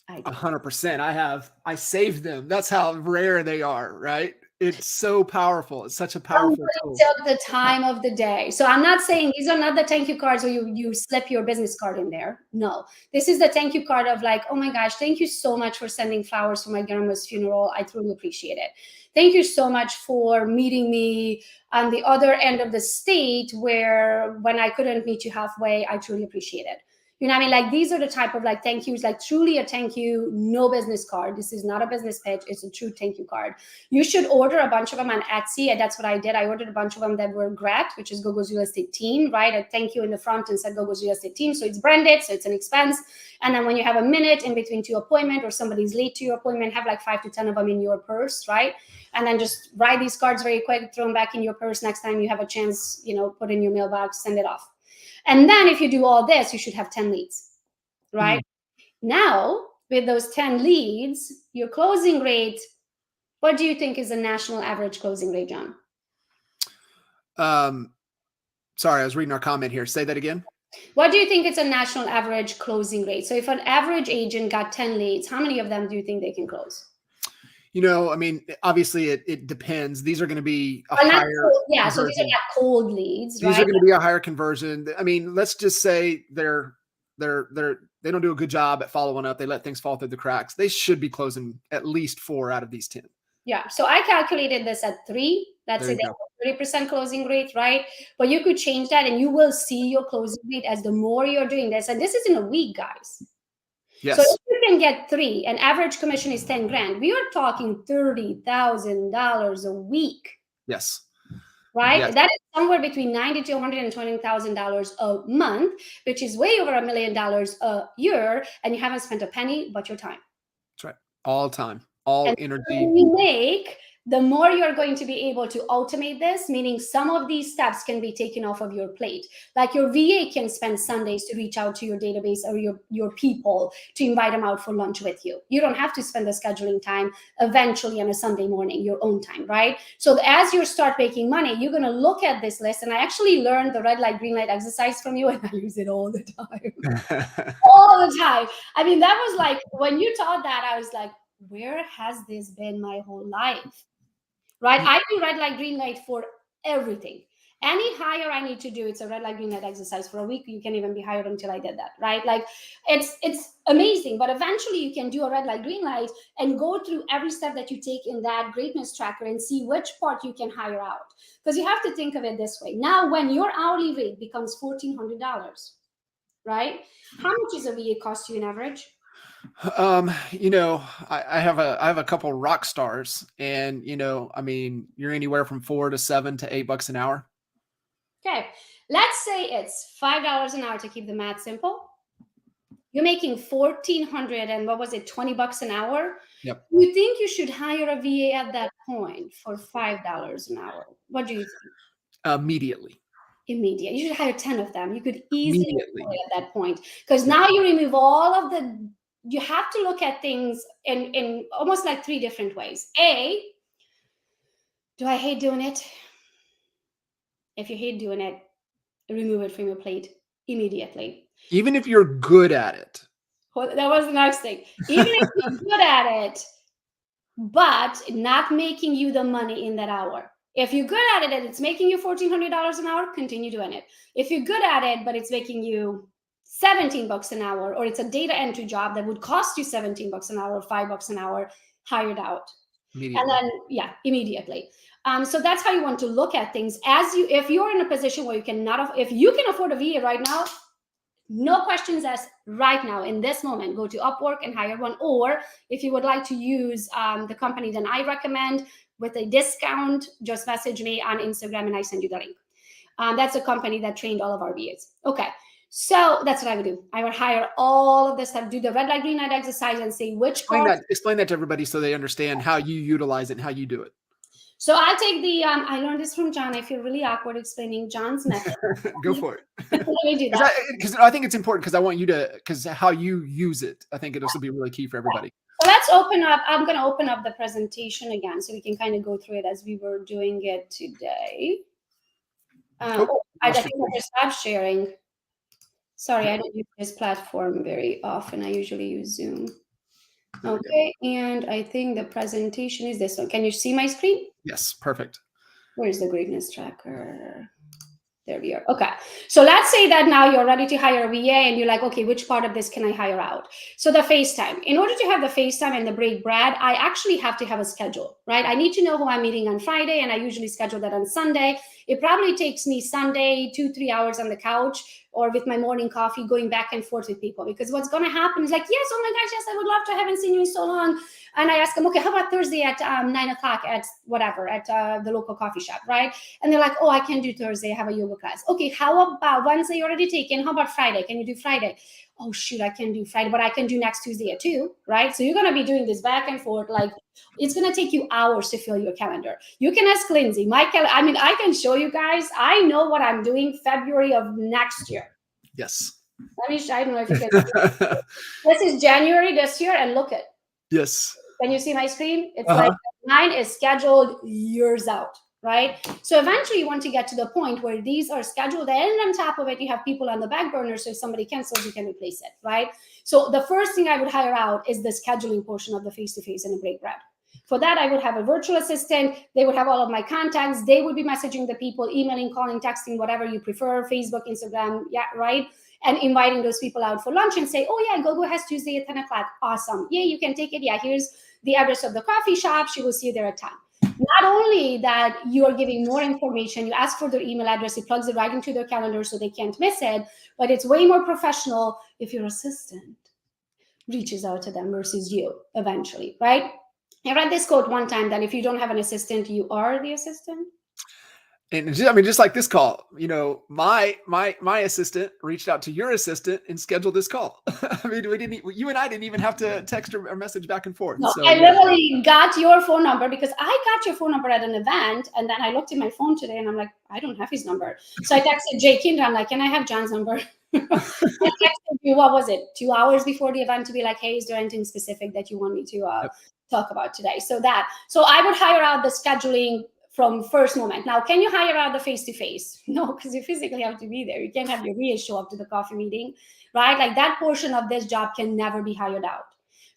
100%. I saved them. That's how rare they are, right? It's so powerful. It's such a powerful tool. Took the time of the day. So I'm not saying these are not the thank you cards where you slip your business card in there. No, this is the thank you card of like, oh my gosh, thank you so much for sending flowers for my grandma's funeral. I truly appreciate it. Thank you so much for meeting me on the other end of the state where when I couldn't meet you halfway, I truly appreciate it. You know what I mean? Like these are the type of like thank yous, like truly a thank you, no business card. This is not a business pitch. It's a true thank you card. You should order a bunch of them on Etsy. And that's what I did. I ordered a bunch of them that were GRET, which is Gogo's Real Estate Team, right? A thank you in the front and said Gogo's Real Estate Team. So it's branded, so it's an expense. And then when you have a minute in between to your appointment or somebody's late to your appointment, have like 5 to 10 of them in your purse, right? And then just write these cards very quick, throw them back in your purse. Next time you have a chance, you know, put in your mailbox, send it off. And then if you do all this, you should have 10 leads, right? Now, with those 10 leads, your closing rate, what do you think is the national average closing rate, John? Sorry, I was reading our comment here. Say that again. What do you think is a national average closing rate? So if an average agent got 10 leads, how many of them do you think they can close? You know, I mean, obviously it depends. These are going to be a higher conversion. So these are not cold leads, right? These are going to be a higher conversion. I mean, let's just say they don't do a good job at following up. They let things fall through the cracks. They should be closing at least 4 out of these 10. Yeah. So I calculated this at 3. Let's say they have 30% closing rate, right? But you could change that and you will see your closing rate as the more you're doing this. And this is in a week, guys. Yes. So if you can get 3, and average commission is 10 grand, we are talking $30,000 a week. Yes. Right? Yes. That is somewhere between $90,000 to $120,000 a month, which is way over $1 million a year, and you haven't spent a penny but your time. That's right. All time, all energy. You make, the more you're going to be able to automate this, meaning some of these steps can be taken off of your plate. Like your VA can spend Sundays to reach out to your database or your people to invite them out for lunch with you. You don't have to spend the scheduling time eventually on a Sunday morning, your own time, right? So as you start making money, you're going to look at this list. And I actually learned the red light, green light exercise from you, and I use it all the time. All the time. I mean, that was like, when you taught that, I was like, where has this been my whole life? Right? I do red light, green light for everything. Any higher I need to do, it's a red light, green light exercise for a week. You can't even be hired until I did that, right? Like it's amazing, but eventually you can do a red light, green light and go through every step that you take in that greatness tracker and see which part you can hire out. Because you have to think of it this way. Now, when your hourly rate becomes $1,400, right? How much is a VA cost you in average? I have a couple rock stars, and I mean, you're anywhere from $4 to $7 to $8 an hour. Okay, let's say it's $5 an hour to keep the math simple. You're making 1,400 and what was it, $20 an hour? Yep. You think you should hire a VA at that point for $5 an hour? What do you think? Immediately. Immediate. You should hire 10 of them. You could easily Immediately. at that point, because now you remove all of the. You have to look at things in almost like 3 different ways. A, do I hate doing it? If you hate doing it, remove it from your plate immediately. Even if you're good at it. Well, that was the next thing. Even if you're good at it, but not making you the money in that hour. If you're good at it and it's making you $1,400 an hour, continue doing it. If you're good at it, but it's making you $17 an hour, or it's a data entry job that would cost you $17 an hour or $5 an hour, hire it out. And then, immediately. So that's how you want to look at things. If you're in a position where if you can afford a VA right now, no questions asked right now in this moment, go to Upwork and hire one. Or if you would like to use the company that I recommend with a discount, just message me on Instagram and I send you the link. That's a company that trained all of our VAs. Okay. So that's what I would do. I would hire all of this stuff, do the red light, green light exercise and see which explain that to everybody so they understand how you utilize it and how you do it. So I'll take I learned this from John. I feel really awkward explaining John's method. Go for it. Let me do that. Because I think it's important, because I want you to, because how you use it, I think it'll also be really key for everybody. So let's open up. I'm going to open up the presentation again so we can kind of go through it as we were doing it today. I think I just stopped sharing. Sorry, I don't use this platform very often. I usually use Zoom. Okay, and I think the presentation is this one. Can you see my screen? Yes, perfect. Where's the greatness tracker? There we are. Okay. So let's say that now you're ready to hire a VA and you're like, okay, which part of this can I hire out? So the FaceTime. In order to have the FaceTime and the break bread, I actually have to have a schedule, right? I need to know who I'm meeting on Friday, and I usually schedule that on Sunday. It probably takes me Sunday 2-3 hours on the couch or with my morning coffee going back and forth with people, because what's going to happen is like, yes, oh my gosh, yes, I would love to. I haven't seen you in so long. And I ask them, okay, how about Thursday at 9 o'clock at whatever, at the local coffee shop, right? And they're like, oh, I can do Thursday. I have a yoga class. Okay, how about Wednesday already taken? How about Friday? Can you do Friday? Oh, shoot, I can do Friday, but I can do next Tuesday at 2, right? So you're going to be doing this back and forth. Like, it's going to take you hours to fill your calendar. You can ask Lindsay. I can show you guys. I know what I'm doing February of next year. Yes. I don't know if you can. This is January this year, and look at. Yes. Can you see my screen? It's like mine is scheduled years out, right? So eventually you want to get to the point where these are scheduled, and on top of it, you have people on the back burner. So if somebody cancels, you can replace it, right? So the first thing I would hire out is the scheduling portion of the face-to-face and a break bread. For that, I would have a virtual assistant. They would have all of my contacts. They would be messaging the people, emailing, calling, texting, whatever you prefer, Facebook, Instagram, yeah, right? And inviting those people out for lunch and say, oh yeah, Gogo has Tuesday at 10 o'clock. Awesome. Yeah, you can take it. Yeah, here's the address of the coffee shop. She will see you there at 10. Not only that, you are giving more information. You ask for their email address. It plugs it right into their calendar so they can't miss it. But it's way more professional if your assistant reaches out to them versus you eventually, right? I read this quote one time that if you don't have an assistant, you are the assistant. And just like this call, my assistant reached out to your assistant and scheduled this call. I mean, you and I didn't even have to text or message back and forth. No, so, I literally got your phone number because I got your phone number at an event, and then I looked at my phone today and I'm like, I don't have his number. So I texted Jay Kinder. I'm like, can I have John's number? I texted you, what was it, 2 hours before the event to be like, hey, is there anything specific that you want me to talk about today? So I would hire out the scheduling from first moment. Now, can you hire out the face-to-face? No, because you physically have to be there. You can't have your VA show up to the coffee meeting, right? Like that portion of this job can never be hired out,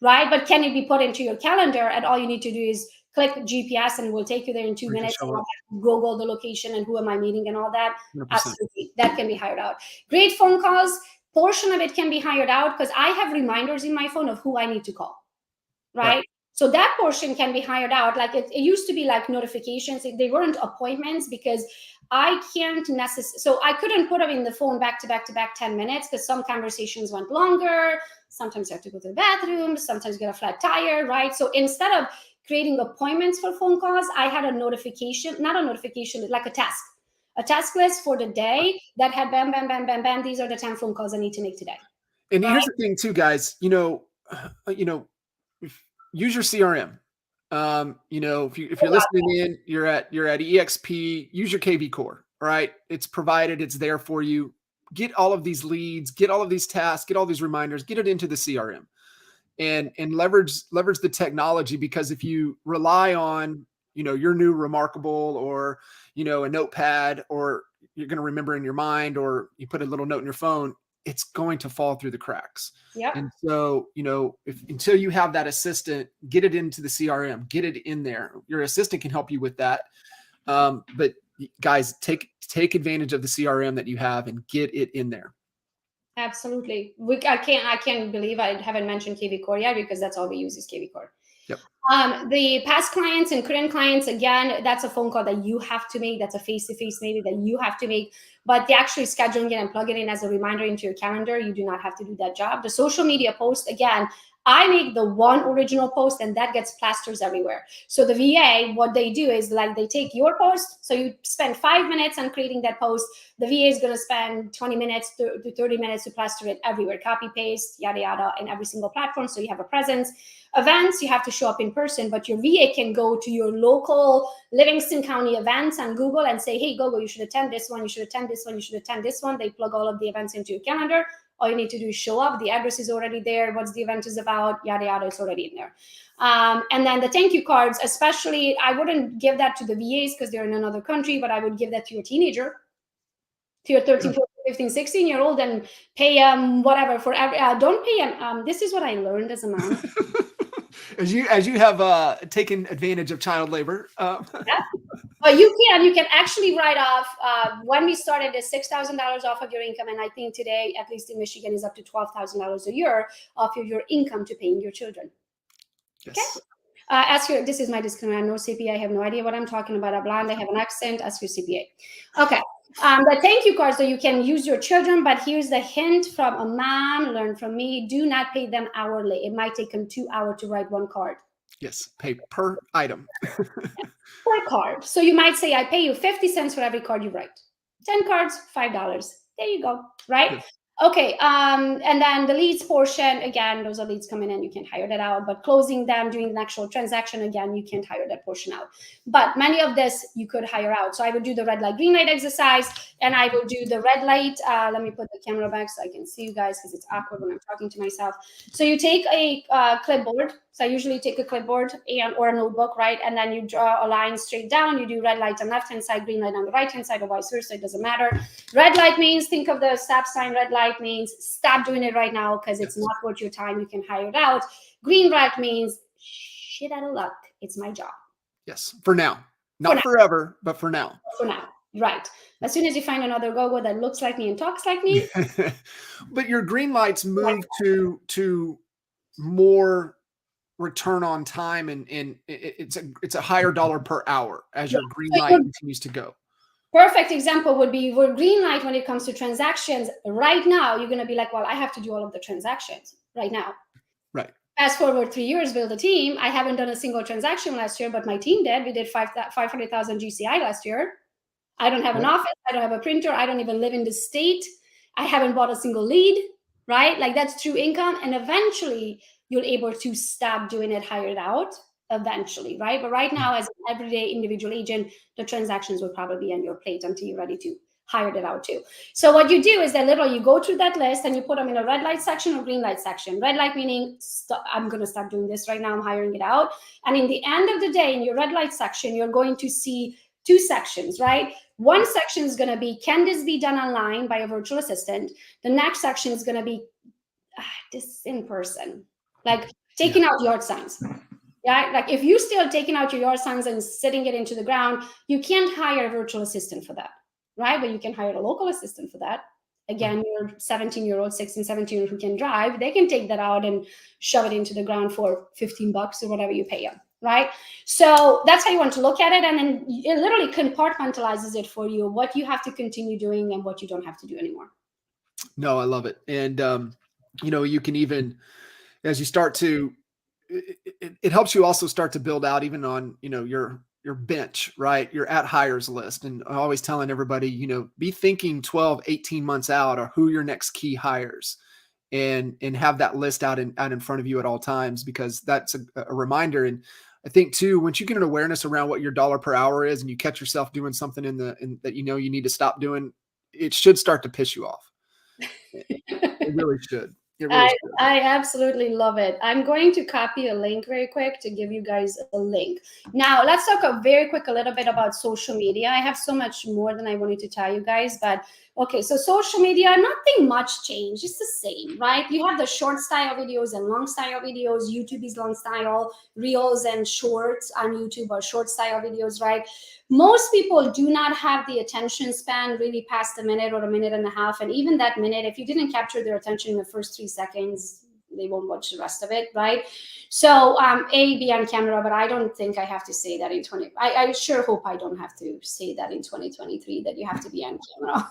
right? But can it be put into your calendar, and all you need to do is click GPS and it will take you there in 2 minutes. And Google the location and who am I meeting and all that. 100%. Absolutely, that can be hired out. Great phone calls. Portion of it can be hired out because I have reminders in my phone of who I need to call, right? So that portion can be hired out. Like it used to be like notifications. They weren't appointments because I can't necessarily, so I couldn't put them in the phone back to back to back 10 minutes because some conversations went longer. Sometimes you have to go to the bathroom. Sometimes you get a flat tire, right? So instead of creating appointments for phone calls, I had a notification, not a notification, like a task list for the day that had bam, bam, bam, bam, bam. These are the 10 phone calls I need to make today. And here's the thing too, guys, use your CRM. If you're listening in, you're at EXP, use your KV core, right? It's provided, it's there for you. Get all of these leads, get all of these tasks, get all these reminders, get it into the CRM and leverage the technology, because if you rely on, your new Remarkable or, a notepad, or you're going to remember in your mind, or you put a little note in your phone, it's going to fall through the cracks. Yeah. And so, until you have that assistant, get it into the CRM, get it in there. Your assistant can help you with that. But guys, take advantage of the CRM that you have and get it in there. Absolutely. I can't believe I haven't mentioned KV Core yet, because that's all we use is KV Core. Yep. The past clients and current clients, again, that's a phone call that you have to make. That's a face-to-face maybe that you have to make. But the actually scheduling it and plugging it in as a reminder into your calendar, you do not have to do that job. The social media post, again, I make the one original post and that gets plasters everywhere. So the VA, what they do is like they take your post. So you spend 5 minutes on creating that post. The VA is going to spend 20 minutes to 30 minutes to plaster it everywhere, copy, paste, yada, yada, in every single platform. So you have a presence. Events, you have to show up in person, but your VA can go to your local Livingston County events on Google and say, hey, Gogo, you should attend this one. You should attend this one. You should attend this one. They plug all of the events into your calendar. All you need to do is show up. The address is already there. What's the event is about, yada, yada, it's already in there. And then the thank you cards, especially, I wouldn't give that to the VAs because they're in another country, but I would give that to your teenager, to your 13, 14, 15, 16-year-old, and pay whatever for every, don't pay them. This is what I learned as a mom. As you have taken advantage of child labor. Yeah. You can actually write off, when we started, is $6,000 off of your income. And I think today, at least in Michigan, is up to $12,000 a year off of your income to paying your children. Yes. Okay. This is my disclaimer. I'm no CPA. I have no idea what I'm talking about. I'm blonde. I have an accent. Ask your CPA. Okay. The thank you cards, so you can use your children, but here's the hint from a mom, learn from me. Do not pay them hourly. It might take them 2 hours to write one card. Yes, pay per item. Per card. So you might say, I pay you 50 cents for every card you write. 10 cards, $5. There you go, right? Yes. Okay, and then the leads portion, again, those are leads coming in, you can't hire that out, but closing them, doing the actual transaction, again, you can't hire that portion out. But many of this you could hire out. So I would do the red light, green light exercise, and I would do the red light. Let me put the camera back so I can see you guys, because it's awkward when I'm talking to myself. So you take a clipboard. So I usually take a clipboard or a notebook, right? And then you draw a line straight down. You do red light on the left-hand side, green light on the right-hand side, or vice versa. It doesn't matter. Red light means, think of the stop sign. Red light means stop doing it right now because it's not worth your time. You can hire it out. Green light means shit out of luck. It's my job. Yes, for now. Not forever, but for now. For now. Right. As soon as you find another Gogo that looks like me and talks like me. But your green lights move to more return on time, and it's a higher dollar per hour as your green light continues to go. Perfect example would be your green light when it comes to transactions. Right now, you're going to be like, well, I have to do all of the transactions right now. Right. Fast forward 3 years, build a team. I haven't done a single transaction last year, but my team did. We did 500,000 GCI last year. I don't have an office. I don't have a printer. I don't even live in the state. I haven't bought a single lead, right? Like that's true income. And eventually you're able to stop doing it, hire it out eventually, right? But right now, as an everyday individual agent, the transactions will probably be on your plate until you're ready to hire it out too. So what you do is that literally you go through that list and you put them in a red light section or green light section. Red light meaning I'm going to start doing this right now. I'm hiring it out. And in the end of the day, in your red light section, you're going to see 2 sections, right? One section is going to be, can this be done online by a virtual assistant? The next section is going to be, this in person, like taking out yard signs. Yeah, like if you still taking out your sons and sitting it into the ground, you can't hire a virtual assistant for that, right? But you can hire a local assistant for that. Again, your 17-year-old, 16, 17-year-old who can drive, they can take that out and shove it into the ground for $15 or whatever you pay them, right? So that's how you want to look at it. And then it literally compartmentalizes it for you, what you have to continue doing and what you don't have to do anymore. No, I love it. And, you know, you can even, as you start to, it helps you also start to build out even on, you know, your bench, right? Your at hires list. And I'm always telling everybody, you know, be thinking 12, 18 months out or who your next key hires, and have that list out in front of you at all times, because that's a reminder. And I think too, once you get an awareness around what your dollar per hour is and you catch yourself doing something that, you know, you need to stop doing, it should start to piss you off. It really should. It really I, should. I absolutely love it. I'm going to copy a link very quick to give you guys a link. Now, let's talk a little bit about social media. I have so much more than I wanted to tell you guys, but okay, so social media, nothing much changed. It's the same, right? You have the short style videos and long style videos. YouTube is long style, reels and shorts on YouTube are short style videos, right? Most people do not have the attention span really past a minute or a minute and a half. And even that minute, if you didn't capture their attention in the first 3 seconds, they won't watch the rest of it, right? So be on camera, but I don't think I have to say that in I sure hope I don't have to say that in 2023, that you have to be on camera.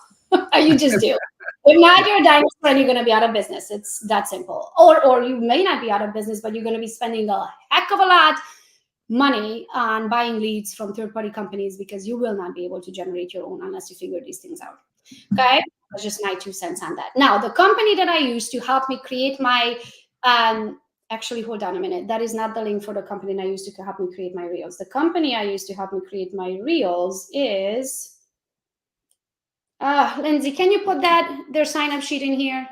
You just do. If not, you're a dinosaur and you're going to be out of business. It's that simple. Or you may not be out of business, but you're going to be spending a heck of a lot money on buying leads from third-party companies, because you will not be able to generate your own unless you figure these things out. Okay, that's just my 2 cents on that. Now, the company that I use to help me create my actually, hold on a minute, that is not the link for the company that I use to help me create my reels. The company I use to help me create my reels is Lindsay, can you put their sign-up sheet in here?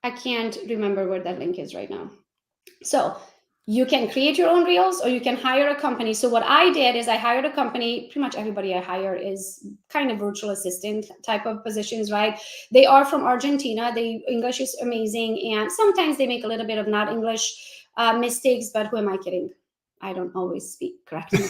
I can't remember where that link is right now. So you can create your own reels or you can hire a company. So what I did is I hired a company. Pretty much everybody I hire is kind of virtual assistant type of positions, right? They are from Argentina. English is amazing. And sometimes they make a little bit of not English mistakes, but who am I kidding? I don't always speak correctly.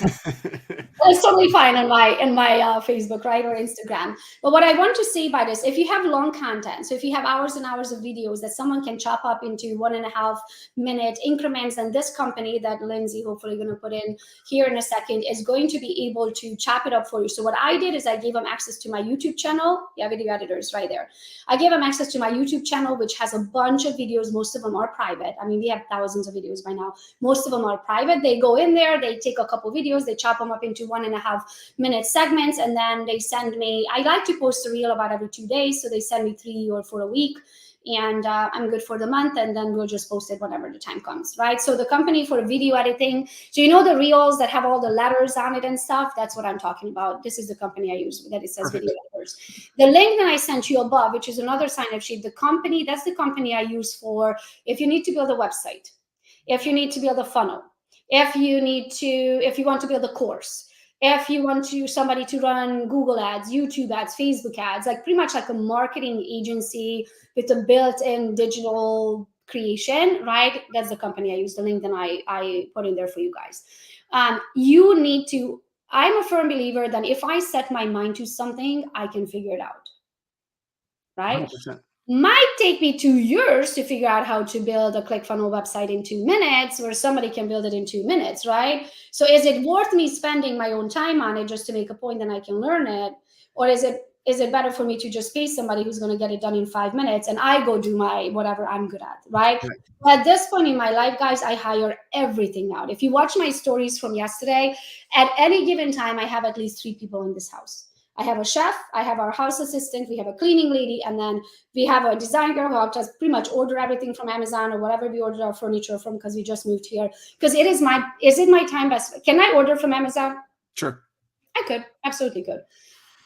It's totally fine on my Facebook, right, or Instagram. But what I want to say by this, if you have long content, so if you have hours and hours of videos that someone can chop up into 1.5 minute increments, then this company that Lindsay hopefully going to put in here in a second is going to be able to chop it up for you. So what I did is I gave them access to my YouTube channel. Yeah, video editors right there. I gave them access to my YouTube channel, which has a bunch of videos. Most of them are private. I mean, we have thousands of videos by now. Most of them are private. They go in there, they take a couple videos, they chop them up into 1.5 minute segments, and then they send me, I like to post a reel about every 2 days, so they send me 3 or 4 a week, and I'm good for the month, and then we'll just post it whenever the time comes, right? So the company for video editing, so you know the reels that have all the letters on it and stuff, that's what I'm talking about. This is the company I use, that it says Perfect. video editors. The link that I sent you above, which is another sign-up sheet, that's the company I use for if you need to build a website, if you need to build a funnel, if you want to build a course, if you want somebody to run Google ads, YouTube ads, Facebook ads, like pretty much like a marketing agency with a built-in digital creation, right? That's the company I use. The link that I put in there for you guys. I'm a firm believer that if I set my mind to something, I can figure it out, right? 100%. Might take me 2 years to figure out how to build a ClickFunnels website in 2 minutes, where somebody can build it in 2 minutes, right? So is it worth me spending my own time on it just to make a point that I can learn it? Or is it better for me to just pay somebody who's going to get it done in 5 minutes and I go do my whatever I'm good at, right? At this point in my life, guys, I hire everything out. If you watch my stories from yesterday, at any given time, I have at least 3 people in this house. I have a chef, I have our house assistant, we have a cleaning lady, and then we have a design girl who helps us pretty much order everything from Amazon or whatever we ordered our furniture from, because we just moved here. Because is it my time best? Can I order from Amazon? Sure. I could, absolutely could.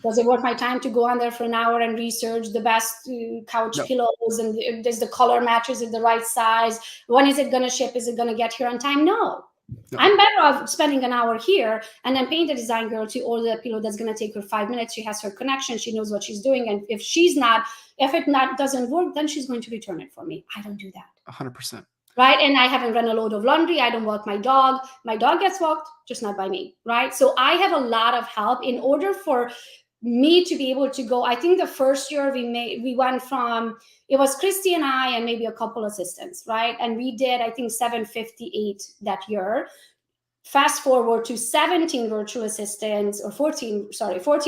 Does it worth my time to go on there for an hour and research the best couch pillows, and does the color match? Is it the right size? When is it going to ship? Is it going to get here on time? No. I'm better off spending an hour here and then paying the design girl to order a pillow that's going to take her 5 minutes. She has her connection. She knows what she's doing. And if it doesn't work, then she's going to return it for me. I don't do that. 100%. right? And I haven't run a load of laundry. I don't walk my dog. My dog gets walked, just not by me, right? So I have a lot of help in order for me to be able to go. I think the first year we went from, it was Christy and I and maybe a couple assistants, right? And we did, I think 758 that year. Fast forward to 17 virtual assistants, or 14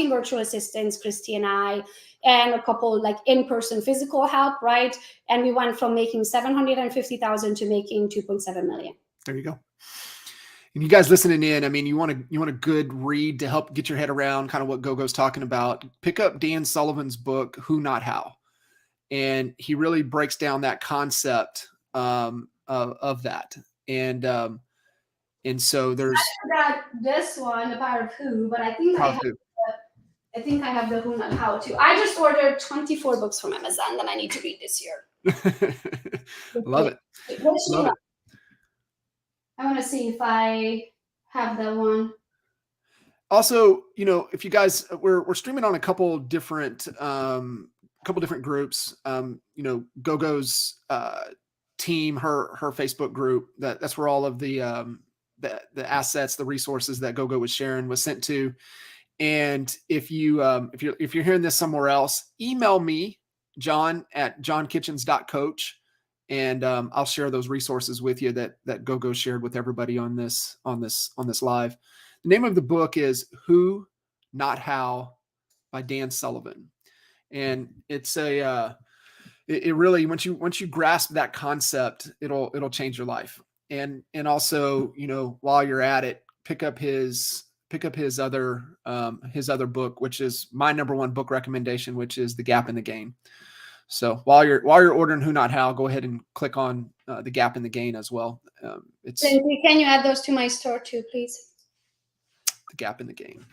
virtual assistants, Christy and I, and a couple like in-person physical help, right? And we went from making 750,000 to making 2.7 million. There you go. And you guys listening in, I mean, you want a good read to help get your head around kind of what Gogo's talking about. Pick up Dan Sullivan's book, Who Not How. And he really breaks down that concept of that. And so there's, I forgot this one, the power of who, but I think I have the who not how too. I just ordered 24 books from Amazon that I need to read this year. Love it. Love it. I want to see if I have that one. Also, you know, if you guys, we're streaming on a couple different groups. You know, Gogo's team, her Facebook group. That's where all of the assets, the resources that Gogo was sharing was sent to. And if you're hearing this somewhere else, email me, john@johnkitchens.coach. And I'll share those resources with you that Gogo shared with everybody on this live. The name of the book is Who Not How by Dan Sullivan, and it's it really, once you grasp that concept, it'll change your life. And also, you know, while you're at it, pick up his other book, which is my number one book recommendation, which is The Gap in the Gain. So while you're ordering Who Not How, go ahead and click on The Gap in the Gain as well. Can you add those to my store too, please? The Gap in the Gain.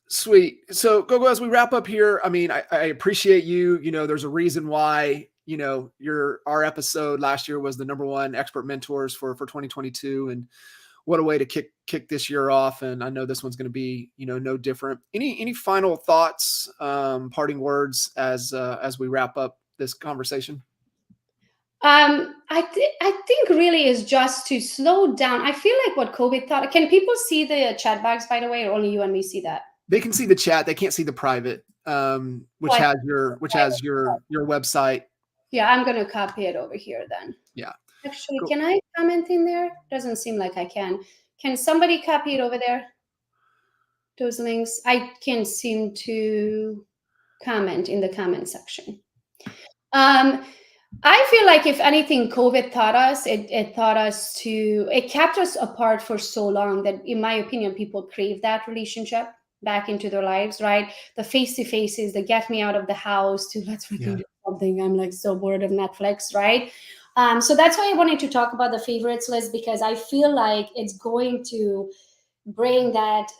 Sweet. So Gogo, as we wrap up here, I mean, I appreciate you. You know, there's a reason why, you know, our episode last year was the #1 expert mentors for 2022, and what a way to kick this year off. And I know this one's going to be, you know, no different. Any final thoughts, parting words as we wrap up this conversation? I think really is just to slow down. I feel like what COVID taught. Can people see the chat box, by the way, or only you and me see that? They can see the chat. They can't see the private, which has your website. Yeah, I'm going to copy it over here then. Yeah. Actually, cool. Can I comment in there? Doesn't seem like I can. Can somebody copy it over there? Those links. I can't seem to comment in the comment section. I feel like if anything, COVID taught us, it kept us apart for so long that, in my opinion, people crave that relationship back into their lives, right? The face-to-faces, the get me out of the house to let's freaking do something. I'm like so bored of Netflix, right? So that's why I wanted to talk about the favorites list, because I feel like it's going to bring that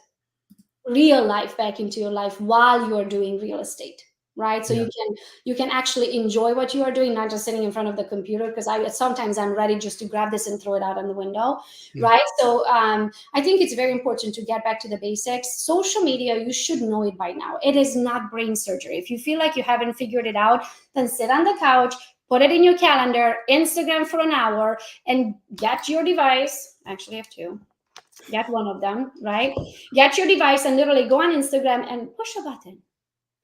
real life back into your life while you are doing real estate, right? So you can actually enjoy what you are doing, not just sitting in front of the computer, because sometimes I'm ready just to grab this and throw it out on the window, right? So I think it's very important to get back to the basics. Social media, you should know it by now. It is not brain surgery. If you feel like you haven't figured it out, then sit on the couch, put it in your calendar, Instagram for an hour, and get your device. Actually, I have two. Get one of them, right? Get your device and literally go on Instagram and push a button.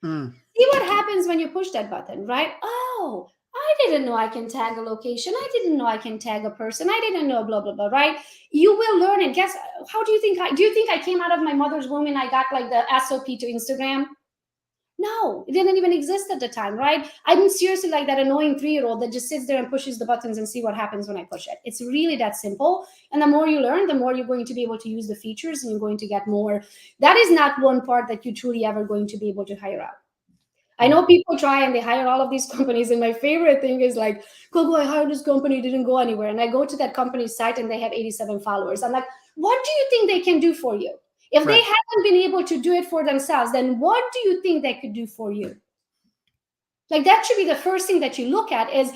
See what happens when you push that button, right? Oh, I didn't know I can tag a location. I didn't know I can tag a person. I didn't know blah, blah, blah, right? You will learn it. Guess, how do you think I came out of my mother's womb and I got like the SOP to Instagram? No, it didn't even exist at the time, right? I'm seriously like that annoying 3-year-old that just sits there and pushes the buttons and see what happens when I push it. It's really that simple. And the more you learn, the more you're going to be able to use the features and you're going to get more. That is not one part that you truly ever going to be able to hire out. I know people try and they hire all of these companies. And my favorite thing is like, Gogo, I hired this company, didn't go anywhere. And I go to that company's site and they have 87 followers. I'm like, what do you think they can do for you? If they haven't been able to do it for themselves, then what do you think they could do for you? Like, that should be the first thing that you look at is,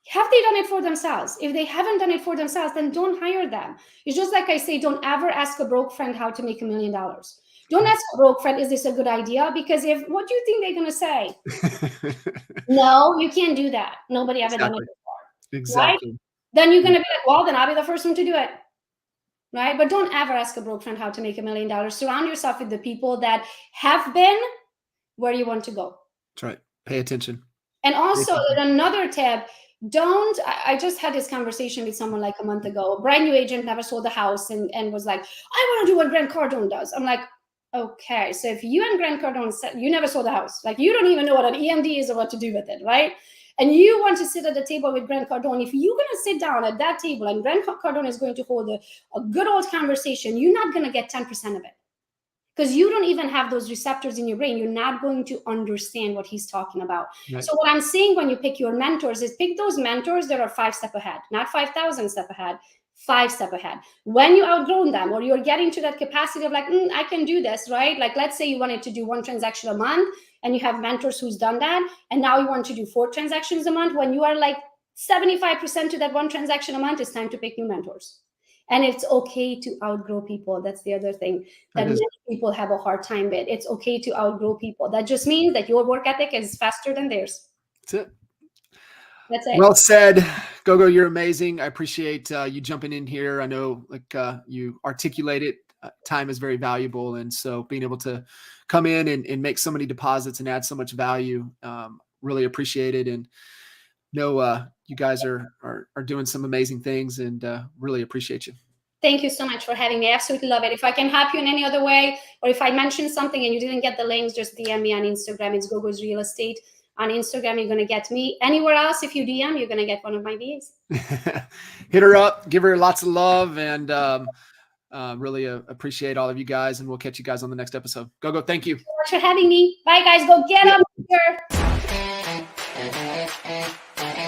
have they done it for themselves? If they haven't done it for themselves, then don't hire them. It's just like I say, don't ever ask a broke friend how to make $1 million. Don't ask a broke friend, is this a good idea? Because what do you think they're going to say? No, you can't do that. Nobody ever done it before. Exactly. Right? then you're going to be like, well, then I'll be the first one to do it. Right? But don't ever ask a broke friend how to make $1 million. Surround yourself with the people that have been where you want to go. That's right. Pay attention. And also another tip, I just had this conversation with someone like a month ago, brand new agent, never sold a house, and was like, I want to do what Grant Cardone does. I'm like, okay, so if you and Grant Cardone said you never sold a house, like you don't even know what an EMD is or what to do with it, right? And you want to sit at the table with Grant Cardone, if you're going to sit down at that table and Grant Cardone is going to hold a good old conversation, you're not going to get 10% of it. Because you don't even have those receptors in your brain. You're not going to understand what he's talking about. Right. So what I'm saying when you pick your mentors is pick those mentors that are 5 steps ahead, not 5,000 steps ahead, 5 steps ahead. When you outgrown them or you're getting to that capacity of like, I can do this, right? Like, let's say you wanted to do 1 transaction a month and you have mentors who's done that. And now you want to do 4 transactions a month. When you are like 75% to that 1 transaction a month, it's time to pick new mentors. And it's okay to outgrow people. That's the other thing that many people have a hard time with. It's okay to outgrow people. That just means that your work ethic is faster than theirs. That's it. That's it. Well said. Gogo, you're amazing. I appreciate you jumping in here. I know like you articulate it. Time is very valuable. And so being able to come in and make so many deposits and add so much value, really appreciate it. And know you guys are doing some amazing things, and really appreciate you. Thank you so much for having me. I absolutely love it. If I can help you in any other way, or if I mentioned something and you didn't get the links, just DM me on Instagram. It's Gogo's Real Estate. On Instagram, you're going to get me. Anywhere else, if you DM, you're going to get one of my VAs. Hit her up. Give her lots of love, and really appreciate all of you guys, and we'll catch you guys on the next episode. Gogo, thank you. Thank you so much for having me. Bye, guys. Go get them here.